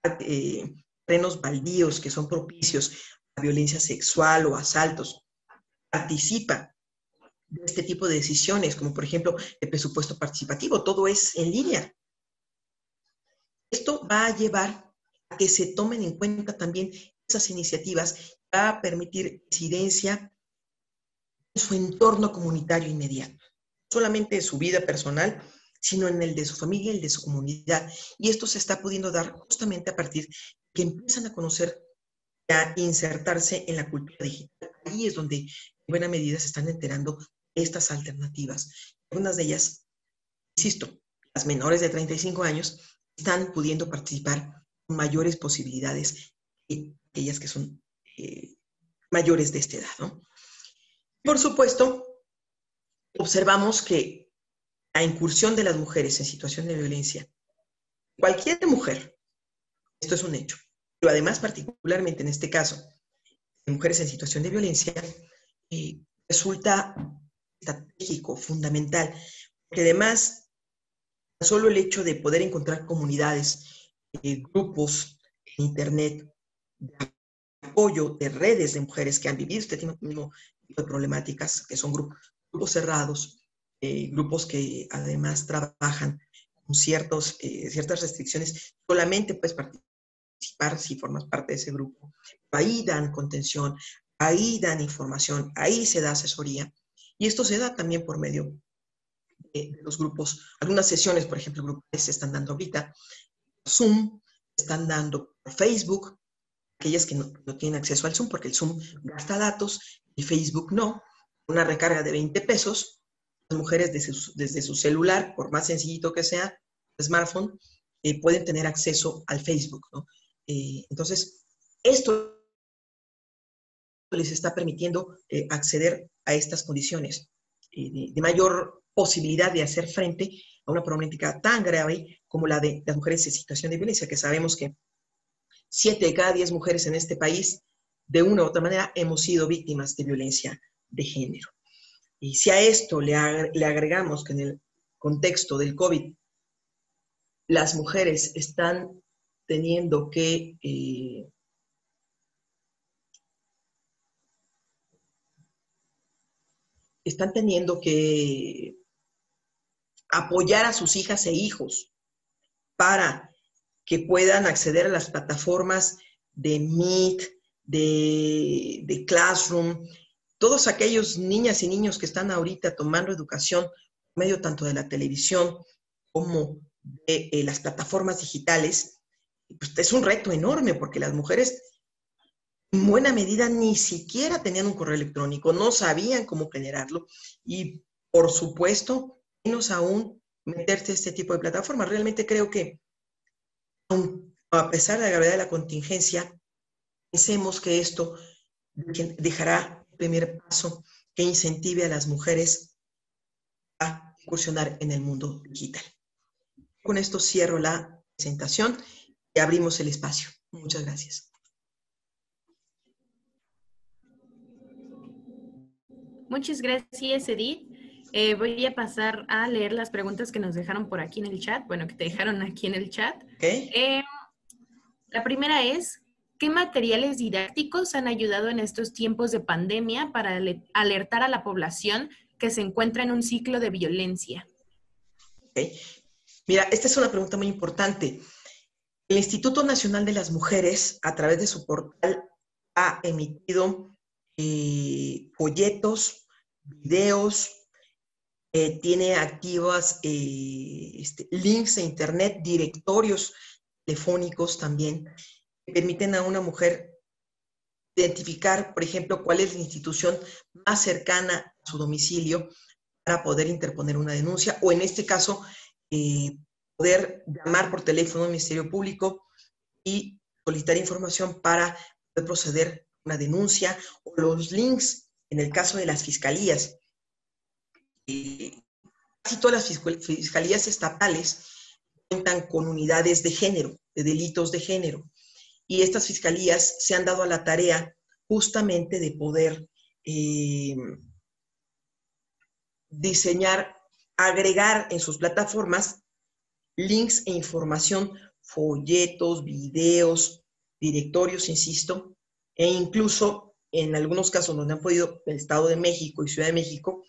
S2: terrenos baldíos que son propicios a violencia sexual o asaltos, participa de este tipo de decisiones, como por ejemplo el presupuesto participativo, todo es en línea. Esto va a llevar a que se tomen en cuenta también esas iniciativas, va a permitir incidencia en su entorno comunitario inmediato, no solamente en su vida personal, sino en el de su familia y el de su comunidad. Y esto se está pudiendo dar justamente a partir que empiezan a conocer, a insertarse en la cultura digital. Ahí es donde en buena medida se están enterando de estas alternativas. Algunas de ellas, insisto, las menores de 35 años, están pudiendo participar con mayores posibilidades que aquellas que son mayores de esta edad, ¿no? Por supuesto, observamos que la incursión de las mujeres en situación de violencia, cualquier mujer, esto es un hecho, pero además particularmente en este caso, de mujeres en situación de violencia, resulta estratégico, fundamental, porque además, solo el hecho de poder encontrar comunidades, grupos en Internet, de apoyo de redes de mujeres que han vivido este mismo tipo de problemáticas, que son grupos cerrados, grupos que además trabajan con ciertas restricciones, solamente puedes participar si formas parte de ese grupo. Ahí dan contención, ahí dan información, ahí se da asesoría, y esto se da también por medio de los grupos. Algunas sesiones, por ejemplo, grupales se están dando ahorita, Zoom, se están dando por Facebook, aquellas que no tienen acceso al Zoom, porque el Zoom gasta datos, y Facebook no, una recarga de 20 pesos, las mujeres desde su celular, por más sencillito que sea, smartphone, pueden tener acceso al Facebook, ¿no? Entonces, esto les está permitiendo acceder a estas condiciones de mayor posibilidad de hacer frente a una problemática tan grave como la de las mujeres en situación de violencia, que sabemos que 7 de cada 10 mujeres en este país, de una u otra manera, hemos sido víctimas de violencia de género. Y si a esto le agregamos que en el contexto del COVID, las mujeres están teniendo que apoyar a sus hijas e hijos para que puedan acceder a las plataformas de Meet, de Classroom, todos aquellos niñas y niños que están ahorita tomando educación por medio tanto de la televisión como de las plataformas digitales, pues es un reto enorme porque las mujeres en buena medida ni siquiera tenían un correo electrónico, no sabían cómo generarlo y por supuesto, menos aún meterse a este tipo de plataformas. Realmente creo que a pesar de la gravedad de la contingencia, pensemos que esto dejará el primer paso que incentive a las mujeres a incursionar en el mundo digital. Con esto cierro la presentación y abrimos el espacio. Muchas gracias.
S1: Muchas gracias, Edith. Voy a pasar a leer las preguntas que nos dejaron por aquí en el chat. Bueno, que te dejaron aquí en el chat.
S2: Okay.
S1: La primera es, ¿qué materiales didácticos han ayudado en estos tiempos de pandemia para alertar a la población que se encuentra en un ciclo de violencia?
S2: Okay. Mira, esta es una pregunta muy importante. El Instituto Nacional de las Mujeres, a través de su portal, ha emitido folletos, videos, tiene activas links a internet, directorios telefónicos también, que permiten a una mujer identificar, por ejemplo, cuál es la institución más cercana a su domicilio para poder interponer una denuncia, o en este caso, poder llamar por teléfono al Ministerio Público y solicitar información para poder proceder a una denuncia, o los links en el caso de las fiscalías. Casi todas las fiscalías estatales cuentan con unidades de género, de delitos de género, y estas fiscalías se han dado a la tarea justamente de poder diseñar, agregar en sus plataformas links e información, folletos, videos, directorios, insisto, e incluso en algunos casos donde han podido el Estado de México y Ciudad de México,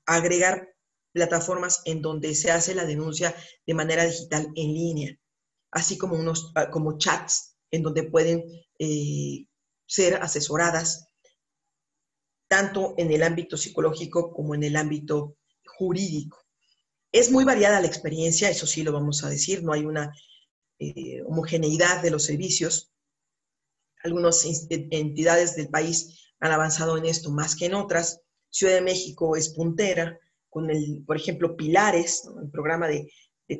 S2: agregar plataformas en donde se hace la denuncia de manera digital en línea, así como como chats en donde pueden ser asesoradas tanto en el ámbito psicológico como en el ámbito jurídico. Es muy variada la experiencia, eso sí lo vamos a decir, no hay una homogeneidad de los servicios. Algunas entidades del país han avanzado en esto más que en otras. Ciudad de México es puntera con por ejemplo, Pilares, ¿no? El programa de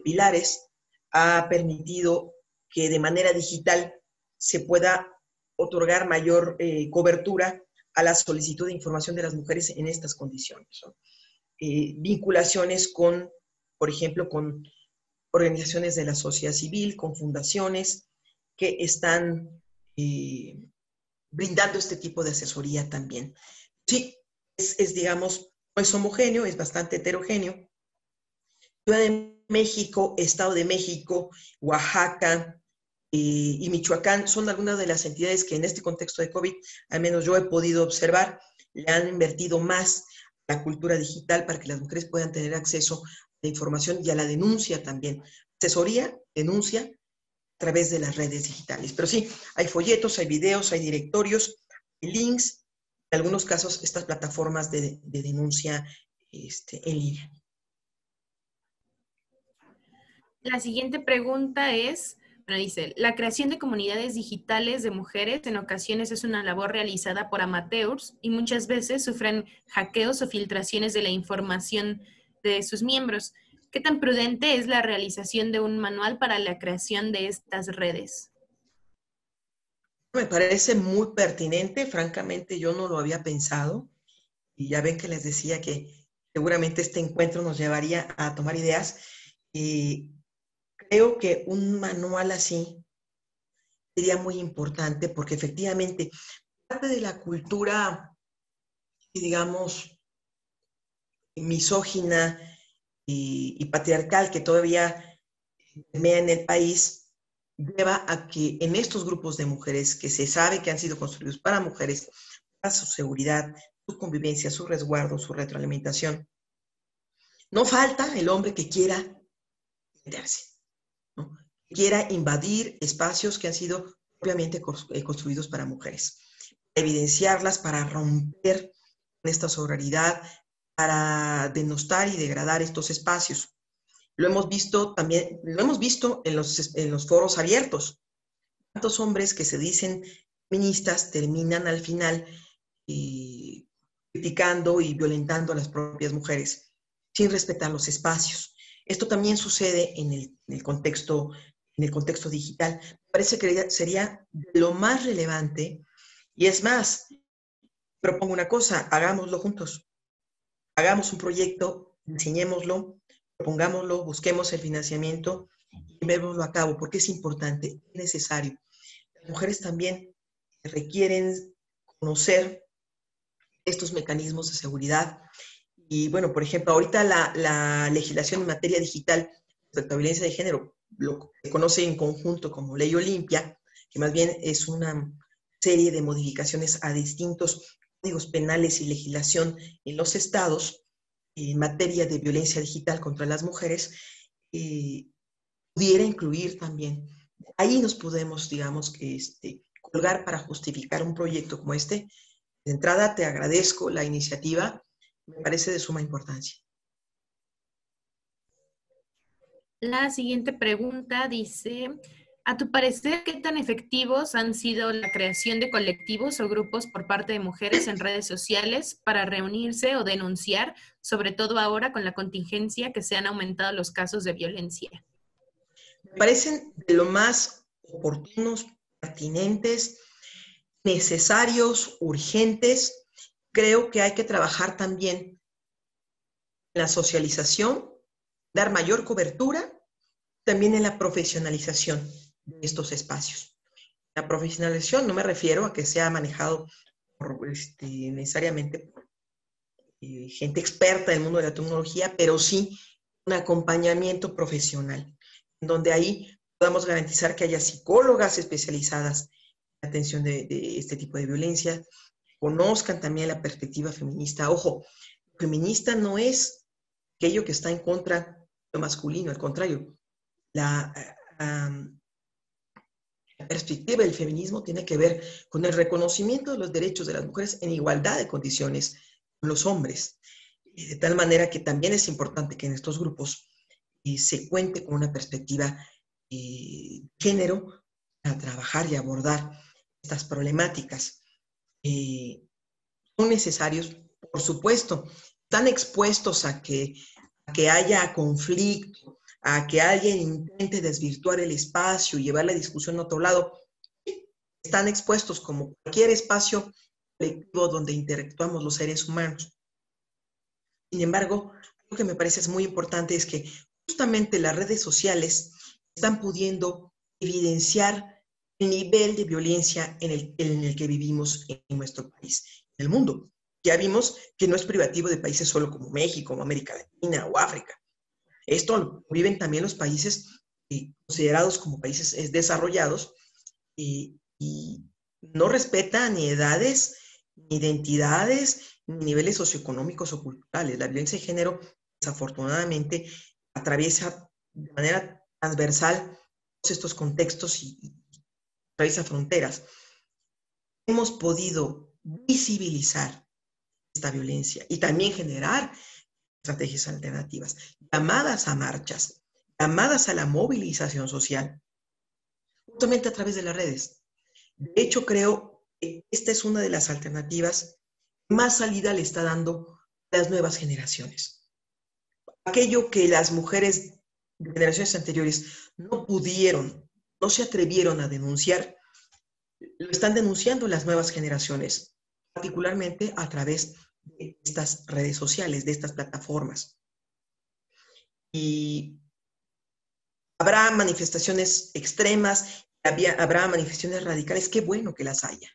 S2: Pilares ha permitido que de manera digital se pueda otorgar mayor cobertura a la solicitud de información de las mujeres en estas condiciones, ¿no? Vinculaciones con, por ejemplo, con organizaciones de la sociedad civil, con fundaciones que están brindando este tipo de asesoría también. Sí, digamos, no es homogéneo, es bastante heterogéneo. Ciudad de México, Estado de México, Oaxaca y Michoacán son algunas de las entidades que en este contexto de COVID, al menos yo he podido observar, le han invertido más a la cultura digital para que las mujeres puedan tener acceso a la información y a la denuncia también. Asesoría, denuncia a través de las redes digitales. Pero sí, hay folletos, hay videos, hay directorios, hay links, en algunos casos estas plataformas de denuncia en línea.
S1: La siguiente pregunta es, bueno, dice, la creación de comunidades digitales de mujeres en ocasiones es una labor realizada por amateurs y muchas veces sufren hackeos o filtraciones de la información de sus miembros. ¿Qué tan prudente es la realización de un manual para la creación de estas redes?
S2: Me parece muy pertinente, francamente yo no lo había pensado y ya ven que les decía que seguramente este encuentro nos llevaría a tomar ideas y creo que un manual así sería muy importante porque efectivamente parte de la cultura, digamos, misógina y patriarcal que todavía permea en el país lleva a que en estos grupos de mujeres que se sabe que han sido construidos para mujeres, para su seguridad, su convivencia, su resguardo, su retroalimentación, no falta el hombre que quiera meterse, ¿no? Que quiera invadir espacios que han sido propiamente construidos para mujeres, para evidenciarlas, para romper con esta sororidad, para denostar y degradar estos espacios. Lo hemos visto también, lo hemos visto en los foros abiertos. Tantos hombres que se dicen feministas terminan al final criticando y violentando a las propias mujeres sin respetar los espacios. Esto también sucede en el contexto digital. Me parece que sería lo más relevante y es más, propongo una cosa, hagámoslo juntos. Hagamos un proyecto, enseñémoslo, propongámoslo, busquemos el financiamiento y llevémoslo a cabo, porque es importante, es necesario. Las mujeres también requieren conocer estos mecanismos de seguridad. Y bueno, por ejemplo, ahorita la legislación en materia digital respecto a violencia de género, lo que se conoce en conjunto como Ley Olimpia, que más bien es una serie de modificaciones a distintos códigos penales y legislación en los estados en materia de violencia digital contra las mujeres, pudiera incluir también. Ahí nos podemos, digamos, colgar para justificar un proyecto como este. De entrada, te agradezco la iniciativa, me parece de suma importancia.
S1: La siguiente pregunta dice, a tu parecer, ¿qué tan efectivos han sido la creación de colectivos o grupos por parte de mujeres en redes sociales para reunirse o denunciar, sobre todo ahora con la contingencia que se han aumentado los casos de violencia?
S2: Me parecen de lo más oportunos, pertinentes, necesarios, urgentes. Creo que hay que trabajar también en la socialización, dar mayor cobertura, también en la profesionalización de estos espacios. La profesionalización no me refiero a que sea manejado por, necesariamente por gente experta en el mundo de la tecnología, pero sí un acompañamiento profesional, en donde ahí podamos garantizar que haya psicólogas especializadas en atención de este tipo de violencia, conozcan también la perspectiva feminista. Ojo, feminista no es aquello que está en contra de lo masculino, al contrario, la perspectiva del feminismo tiene que ver con el reconocimiento de los derechos de las mujeres en igualdad de condiciones con los hombres, de tal manera que también es importante que en estos grupos se cuente con una perspectiva género para trabajar y abordar estas problemáticas. Son necesarios, por supuesto, están expuestos a que haya conflicto, a que alguien intente desvirtuar el espacio y llevar la discusión a otro lado. Están expuestos como cualquier espacio colectivo donde interactuamos los seres humanos. Sin embargo, algo que me parece es muy importante es que justamente las redes sociales están pudiendo evidenciar el nivel de violencia en el que vivimos en nuestro país, en el mundo. Ya vimos que no es privativo de países solo como México, como América Latina o África. Esto lo viven también los países considerados como países desarrollados y no respetan ni edades, ni identidades, ni niveles socioeconómicos o culturales. La violencia de género, desafortunadamente, atraviesa de manera transversal todos estos contextos y atraviesa fronteras. Hemos podido visibilizar esta violencia y también generar estrategias alternativas, llamadas a marchas, llamadas a la movilización social, justamente a través de las redes. De hecho, creo que esta es una de las alternativas que más salida le está dando a las nuevas generaciones. Aquello que las mujeres de generaciones anteriores no pudieron, no se atrevieron a denunciar, lo están denunciando las nuevas generaciones, particularmente a través de estas redes sociales, de estas plataformas. Y habrá manifestaciones extremas, habrá manifestaciones radicales, qué bueno que las haya.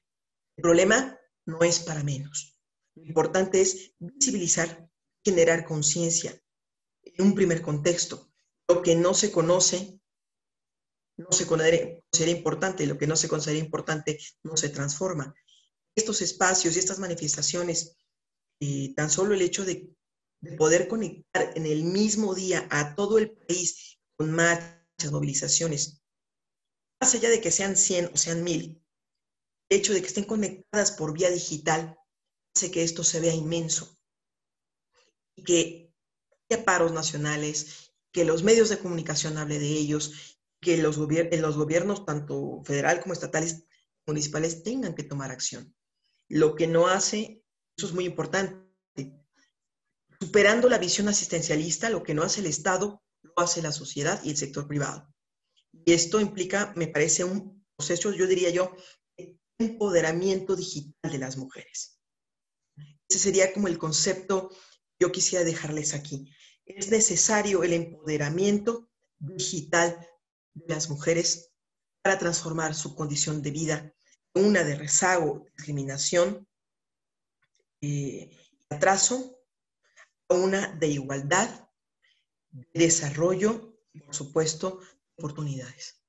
S2: El problema no es para menos. Lo importante es visibilizar, generar conciencia en un primer contexto. Lo que no se conoce no se considera importante, lo que no se considera importante no se transforma. Estos espacios y estas manifestaciones, tan solo el hecho de poder conectar en el mismo día a todo el país con marchas, movilizaciones, más allá de que sean 100 o sean 1000, el hecho de que estén conectadas por vía digital hace que esto se vea inmenso y que haya paros nacionales, que los medios de comunicación hablen de ellos, que en los gobiernos, tanto federal como estatales, municipales, tengan que tomar acción. Lo que no hace, eso es muy importante, superando la visión asistencialista, lo que no hace el Estado, lo hace la sociedad y el sector privado. Y esto implica, me parece, un proceso, yo diría yo, de empoderamiento digital de las mujeres. Ese sería como el concepto que yo quisiera dejarles aquí. Es necesario el empoderamiento digital de las mujeres para transformar su condición de vida, una de rezago, discriminación, atraso, a una de igualdad, de desarrollo y, por supuesto, oportunidades.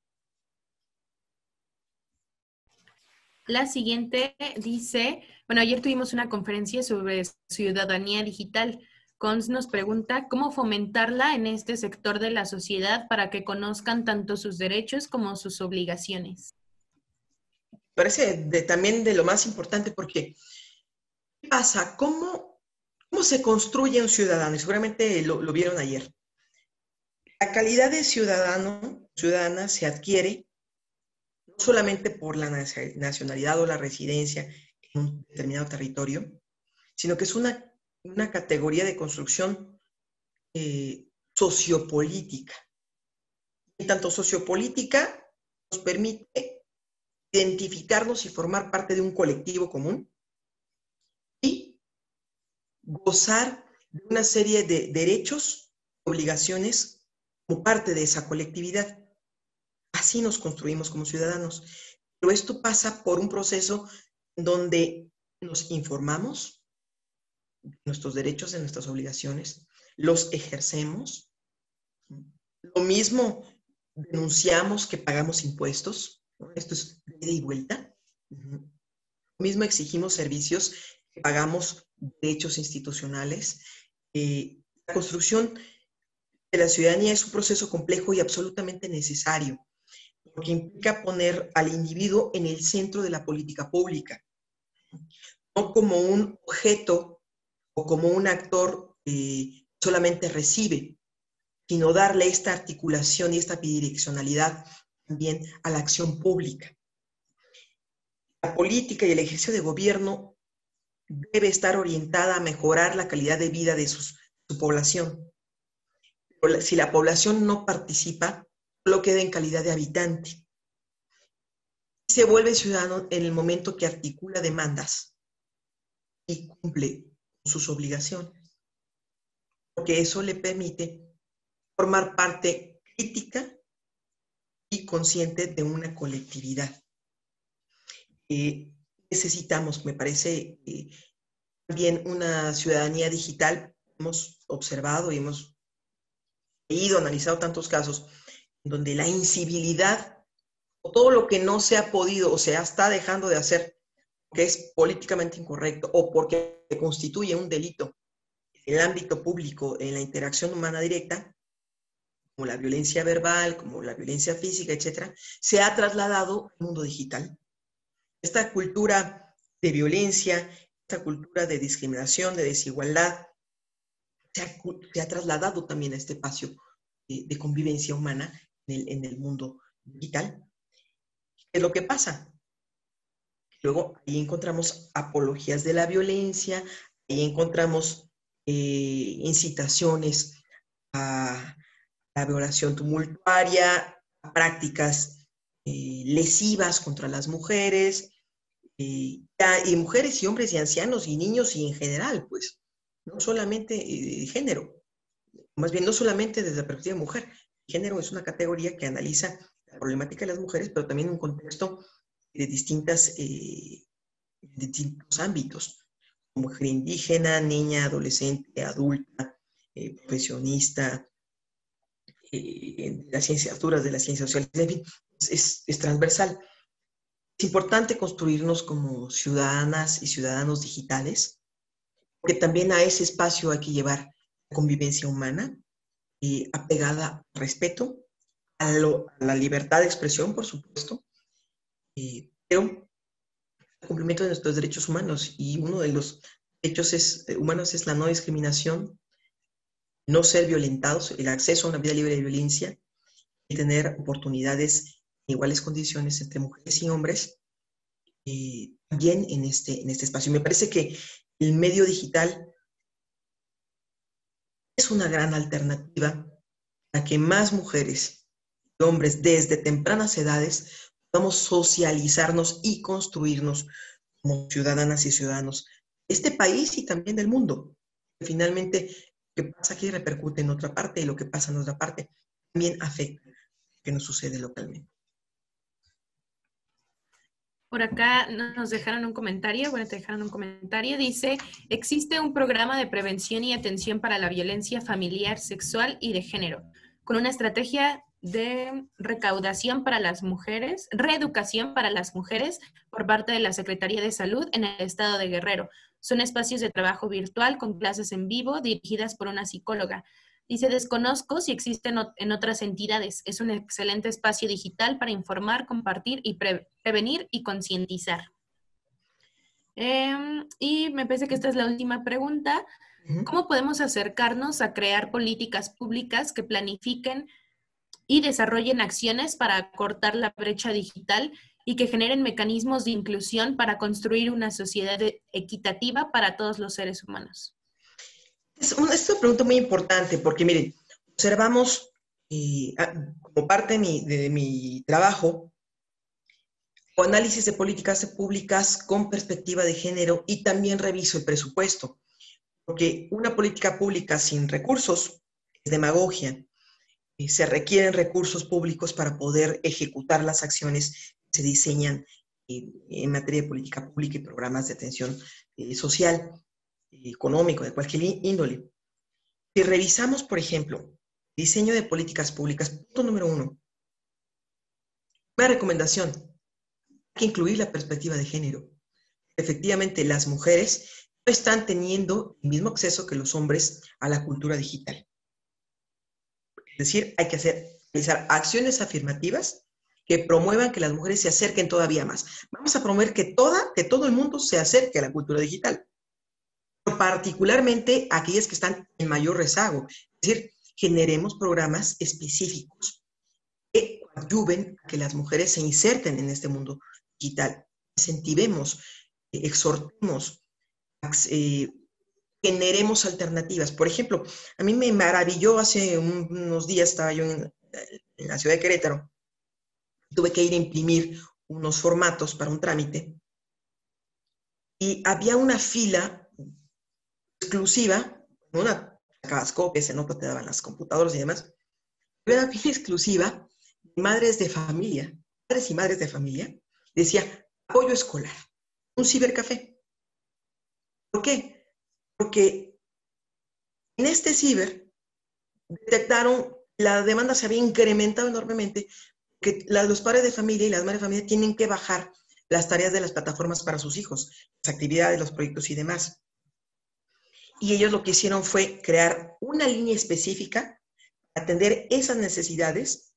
S1: La siguiente dice, bueno, ayer tuvimos una conferencia sobre ciudadanía digital. Cons nos pregunta cómo fomentarla en este sector de la sociedad para que conozcan tanto sus derechos como sus obligaciones.
S2: Parece también de lo más importante porque, ¿qué pasa? ¿Cómo se construye un ciudadano? Y seguramente lo vieron ayer. La calidad de ciudadana se adquiere no solamente por la nacionalidad o la residencia en un determinado territorio, sino que es una categoría de construcción sociopolítica. Y tanto sociopolítica nos permite identificarnos y formar parte de un colectivo común y gozar de una serie de derechos y obligaciones como parte de esa colectividad. Así nos construimos como ciudadanos. Pero esto pasa por un proceso donde nos informamos de nuestros derechos, de nuestras obligaciones, los ejercemos. Lo mismo denunciamos que pagamos impuestos, ¿no? Esto es de ida y vuelta. Lo mismo exigimos servicios que pagamos derechos institucionales. La construcción de la ciudadanía es un proceso complejo y absolutamente necesario, porque implica poner al individuo en el centro de la política pública, no como un objeto o como un actor que solamente recibe, sino darle esta articulación y esta bidireccionalidad también a la acción pública. La política y el ejercicio de gobierno debe estar orientada a mejorar la calidad de vida de su población. Pero si la población no participa, solo queda en calidad de habitante. Se vuelve ciudadano en el momento que articula demandas y cumple sus obligaciones, porque eso le permite formar parte crítica y consciente de una colectividad. Necesitamos, me parece, también una ciudadanía digital. Hemos observado y hemos leído, analizado tantos casos en donde la incivilidad o todo lo que no se ha podido o se está dejando de hacer porque es políticamente incorrecto o porque constituye un delito en el ámbito público, en la interacción humana directa, como la violencia verbal, como la violencia física, etcétera, se ha trasladado al mundo digital. Esta cultura de violencia, esta cultura de discriminación, de desigualdad, se ha trasladado también a este espacio de convivencia humana en el mundo digital. ¿Qué es lo que pasa? Luego ahí encontramos apologías de la violencia, ahí encontramos incitaciones a la violación tumultuaria, a prácticas lesivas contra las mujeres, y mujeres y hombres y ancianos y niños y en general, pues, no solamente género, más bien no solamente desde la perspectiva de mujer. Género es una categoría que analiza la problemática de las mujeres, pero también en un contexto de distintos ámbitos, como mujer indígena, niña, adolescente, adulta, profesionista, las ciencias duras, de las ciencias sociales, en fin, es transversal. Es importante construirnos como ciudadanas y ciudadanos digitales, porque también a ese espacio hay que llevar la convivencia humana, apegada al respeto, a la libertad de expresión, por supuesto, pero al cumplimiento de nuestros derechos humanos. Y uno de los derechos humanos es la no discriminación, no ser violentados, el acceso a una vida libre de violencia y tener oportunidades en iguales condiciones entre mujeres y hombres, también en este espacio. Me parece que el medio digital es una gran alternativa para que más mujeres y hombres desde tempranas edades podamos socializarnos y construirnos como ciudadanas y ciudadanos de este país y también del mundo. Finalmente, lo que pasa aquí repercute en otra parte y lo que pasa en otra parte también afecta lo que nos sucede localmente.
S1: Por acá nos dejaron un comentario, dice, existe un programa de prevención y atención para la violencia familiar, sexual y de género, con una estrategia de recaudación para las mujeres, reeducación para las mujeres por parte de la Secretaría de Salud en el estado de Guerrero. Son espacios de trabajo virtual con clases en vivo dirigidas por una psicóloga. Dice, desconozco si existen en otras entidades. Es un excelente espacio digital para informar, compartir y prevenir y concientizar. Y me parece que esta es la última pregunta. ¿Cómo podemos acercarnos a crear políticas públicas que planifiquen y desarrollen acciones para acortar la brecha digital y que generen mecanismos de inclusión para construir una sociedad equitativa para todos los seres humanos?
S2: Es una pregunta muy importante porque, miren, observamos como parte de mi trabajo o análisis de políticas públicas con perspectiva de género y también reviso el presupuesto, porque una política pública sin recursos es demagogia. Se requieren recursos públicos para poder ejecutar las acciones que se diseñan en materia de política pública y programas de atención social, económico, de cualquier índole. Si revisamos, por ejemplo, diseño de políticas públicas, punto número 1, una recomendación, hay que incluir la perspectiva de género. Efectivamente, las mujeres no están teniendo el mismo acceso que los hombres a la cultura digital. Es decir, hay que realizar acciones afirmativas que promuevan que las mujeres se acerquen todavía más. Vamos a promover que todo el mundo se acerque a la cultura digital, pero particularmente aquellas que están en mayor rezago. Es decir, generemos programas específicos que ayuden a que las mujeres se inserten en este mundo digital. Incentivemos, exhortemos, generemos alternativas. Por ejemplo, a mí me maravilló hace unos días, estaba yo en la ciudad de Querétaro, tuve que ir a imprimir unos formatos para un trámite y había una fila exclusiva, sacabas copias, en otra te daban las computadoras y demás, había una fila exclusiva de madres de familia, padres y madres de familia, decía apoyo escolar, un cibercafé. ¿Por qué? Porque en este ciber detectaron la demanda se había incrementado enormemente, que los padres de familia y las madres de familia tienen que bajar las tareas de las plataformas para sus hijos, las actividades, los proyectos y demás. Y ellos lo que hicieron fue crear una línea específica para atender esas necesidades.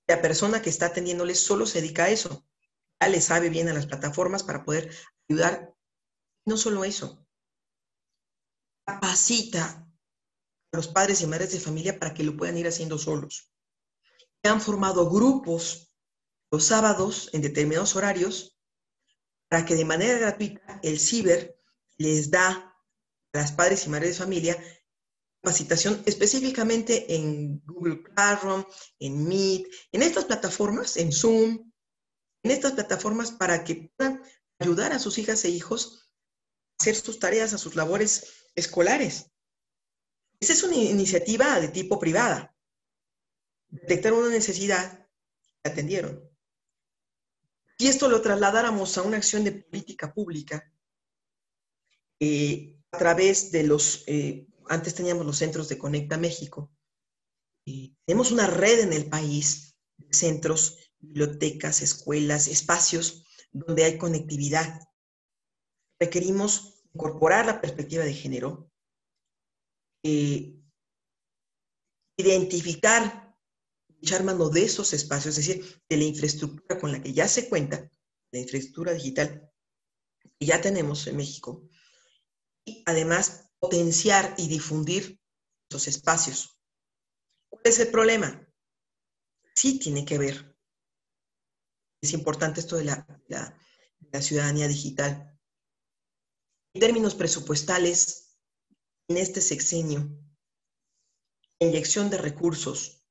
S2: La persona que está atendiéndoles solo se dedica a eso. Ya le sabe bien a las plataformas para poder ayudar. No solo eso, capacita a los padres y madres de familia para que lo puedan ir haciendo solos. Han formado grupos los sábados en determinados horarios para que de manera gratuita el ciber les da a las padres y madres de familia capacitación específicamente en Google Classroom, en Meet, en estas plataformas, en Zoom, en estas plataformas para que puedan ayudar a sus hijas e hijos a hacer sus tareas, a sus labores escolares. Esa es una iniciativa de tipo privada. Detectaron una necesidad, la atendieron. Si esto lo trasladáramos a una acción de política pública, a través de antes teníamos los centros de Conecta México, tenemos una red en el país de centros, bibliotecas, escuelas, espacios donde hay conectividad. Requerimos incorporar la perspectiva de género, identificar, echar mano de esos espacios, es decir, de la infraestructura con la que ya se cuenta, la infraestructura digital que ya tenemos en México, y además potenciar y difundir esos espacios. ¿Cuál es el problema? Sí tiene que ver. Es importante esto de la ciudadanía digital. En términos presupuestales, en este sexenio, la inyección de recursos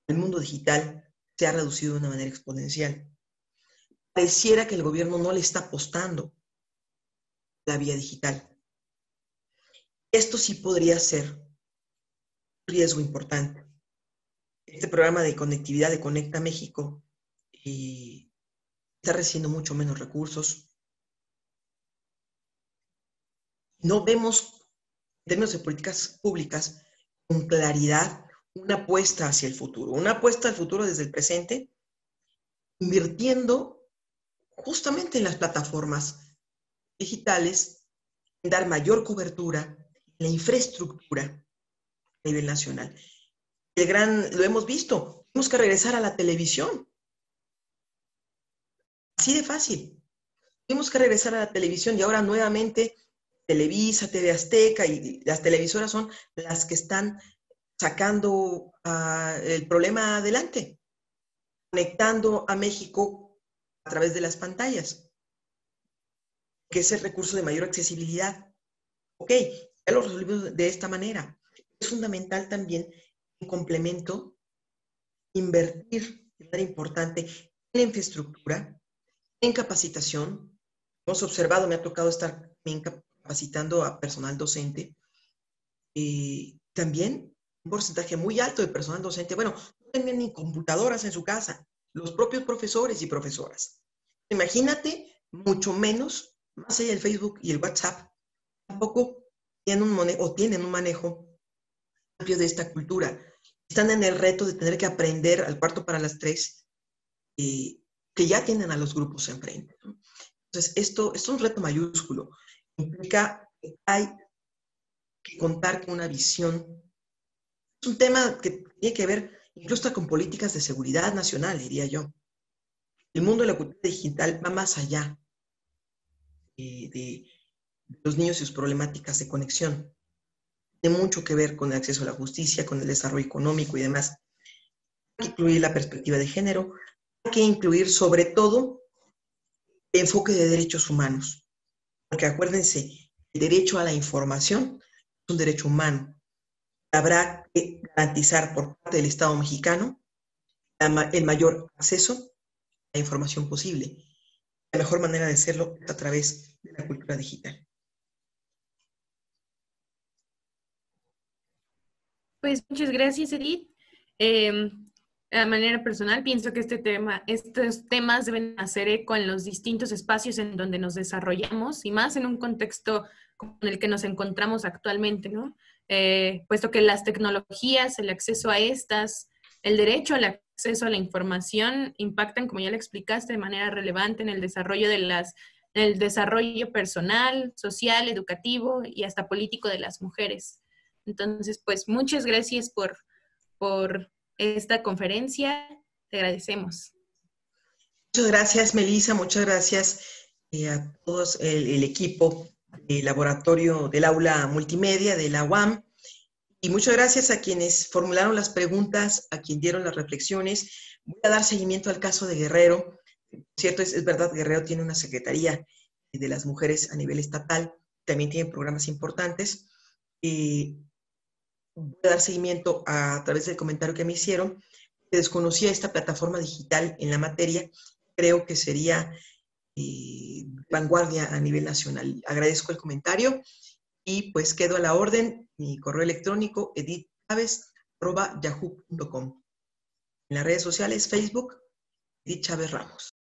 S2: al mundo digital se ha reducido de una manera exponencial. Pareciera que el gobierno no le está apostando a la vía digital. Esto sí podría ser un riesgo importante. Este programa de conectividad de Conecta México está recibiendo mucho menos recursos. No vemos, en términos de políticas públicas, con claridad una apuesta hacia el futuro, una apuesta al futuro desde el presente, invirtiendo justamente en las plataformas digitales, en dar mayor cobertura, en la infraestructura a nivel nacional. Lo hemos visto, tenemos que regresar a la televisión. Así de fácil. Tenemos que regresar a la televisión y ahora nuevamente Televisa, TV Azteca y las televisoras son las que están sacando el problema adelante, conectando a México a través de las pantallas, que es el recurso de mayor accesibilidad. Ok, ya lo resolvimos de esta manera. Es fundamental también, en complemento, invertir de manera importante en la infraestructura, en capacitación. Hemos observado, me ha tocado estar capacitando a personal docente, también un porcentaje muy alto de personal docente, bueno, no tienen ni computadoras en su casa, los propios profesores y profesoras. Imagínate, mucho menos, más allá del Facebook y el WhatsApp, tampoco tienen un manejo amplio de esta cultura. Están en el reto de tener que aprender al cuarto para las 3, que ya tienen a los grupos enfrente, ¿no? Entonces, esto es un reto mayúsculo. Implica que hay que contar con una visión. Es un tema que tiene que ver incluso con políticas de seguridad nacional, diría yo. El mundo de la cultura digital va más allá de los niños y sus problemáticas de conexión. tiene mucho que ver con el acceso a la justicia, con el desarrollo económico y demás. Hay que incluir la perspectiva de género, hay que incluir sobre todo el enfoque de derechos humanos, porque acuérdense, el derecho a la información es un derecho humano. Habrá que garantizar por parte del Estado mexicano el mayor acceso a la información posible. La mejor manera de hacerlo es a través de la cultura digital.
S1: Pues muchas gracias, Edith. De manera personal, pienso que estos temas deben hacer eco en los distintos espacios en donde nos desarrollamos y más en un contexto como en el que nos encontramos actualmente, ¿no? Puesto que las tecnologías, el acceso a estas, el derecho al acceso a la información impactan, como ya le explicaste, de manera relevante en el desarrollo en el desarrollo personal, social, educativo y hasta político de las mujeres. Entonces, pues muchas gracias por esta conferencia. Te agradecemos.
S2: Muchas gracias, Melissa. Muchas gracias a todos el equipo del laboratorio del aula multimedia de la UAM. Y muchas gracias a quienes formularon las preguntas, a quienes dieron las reflexiones. Voy a dar seguimiento al caso de Guerrero. Cierto, es verdad, Guerrero tiene una secretaría de las mujeres a nivel estatal, también tiene programas importantes. Voy a dar seguimiento a través del comentario que me hicieron. Desconocía esta plataforma digital en la materia, creo que sería vanguardia a nivel nacional. Agradezco el comentario y pues quedo a la orden. Mi correo electrónico edithchaves@yahoo.com. En las redes sociales, Facebook, Edith Chávez Ramos.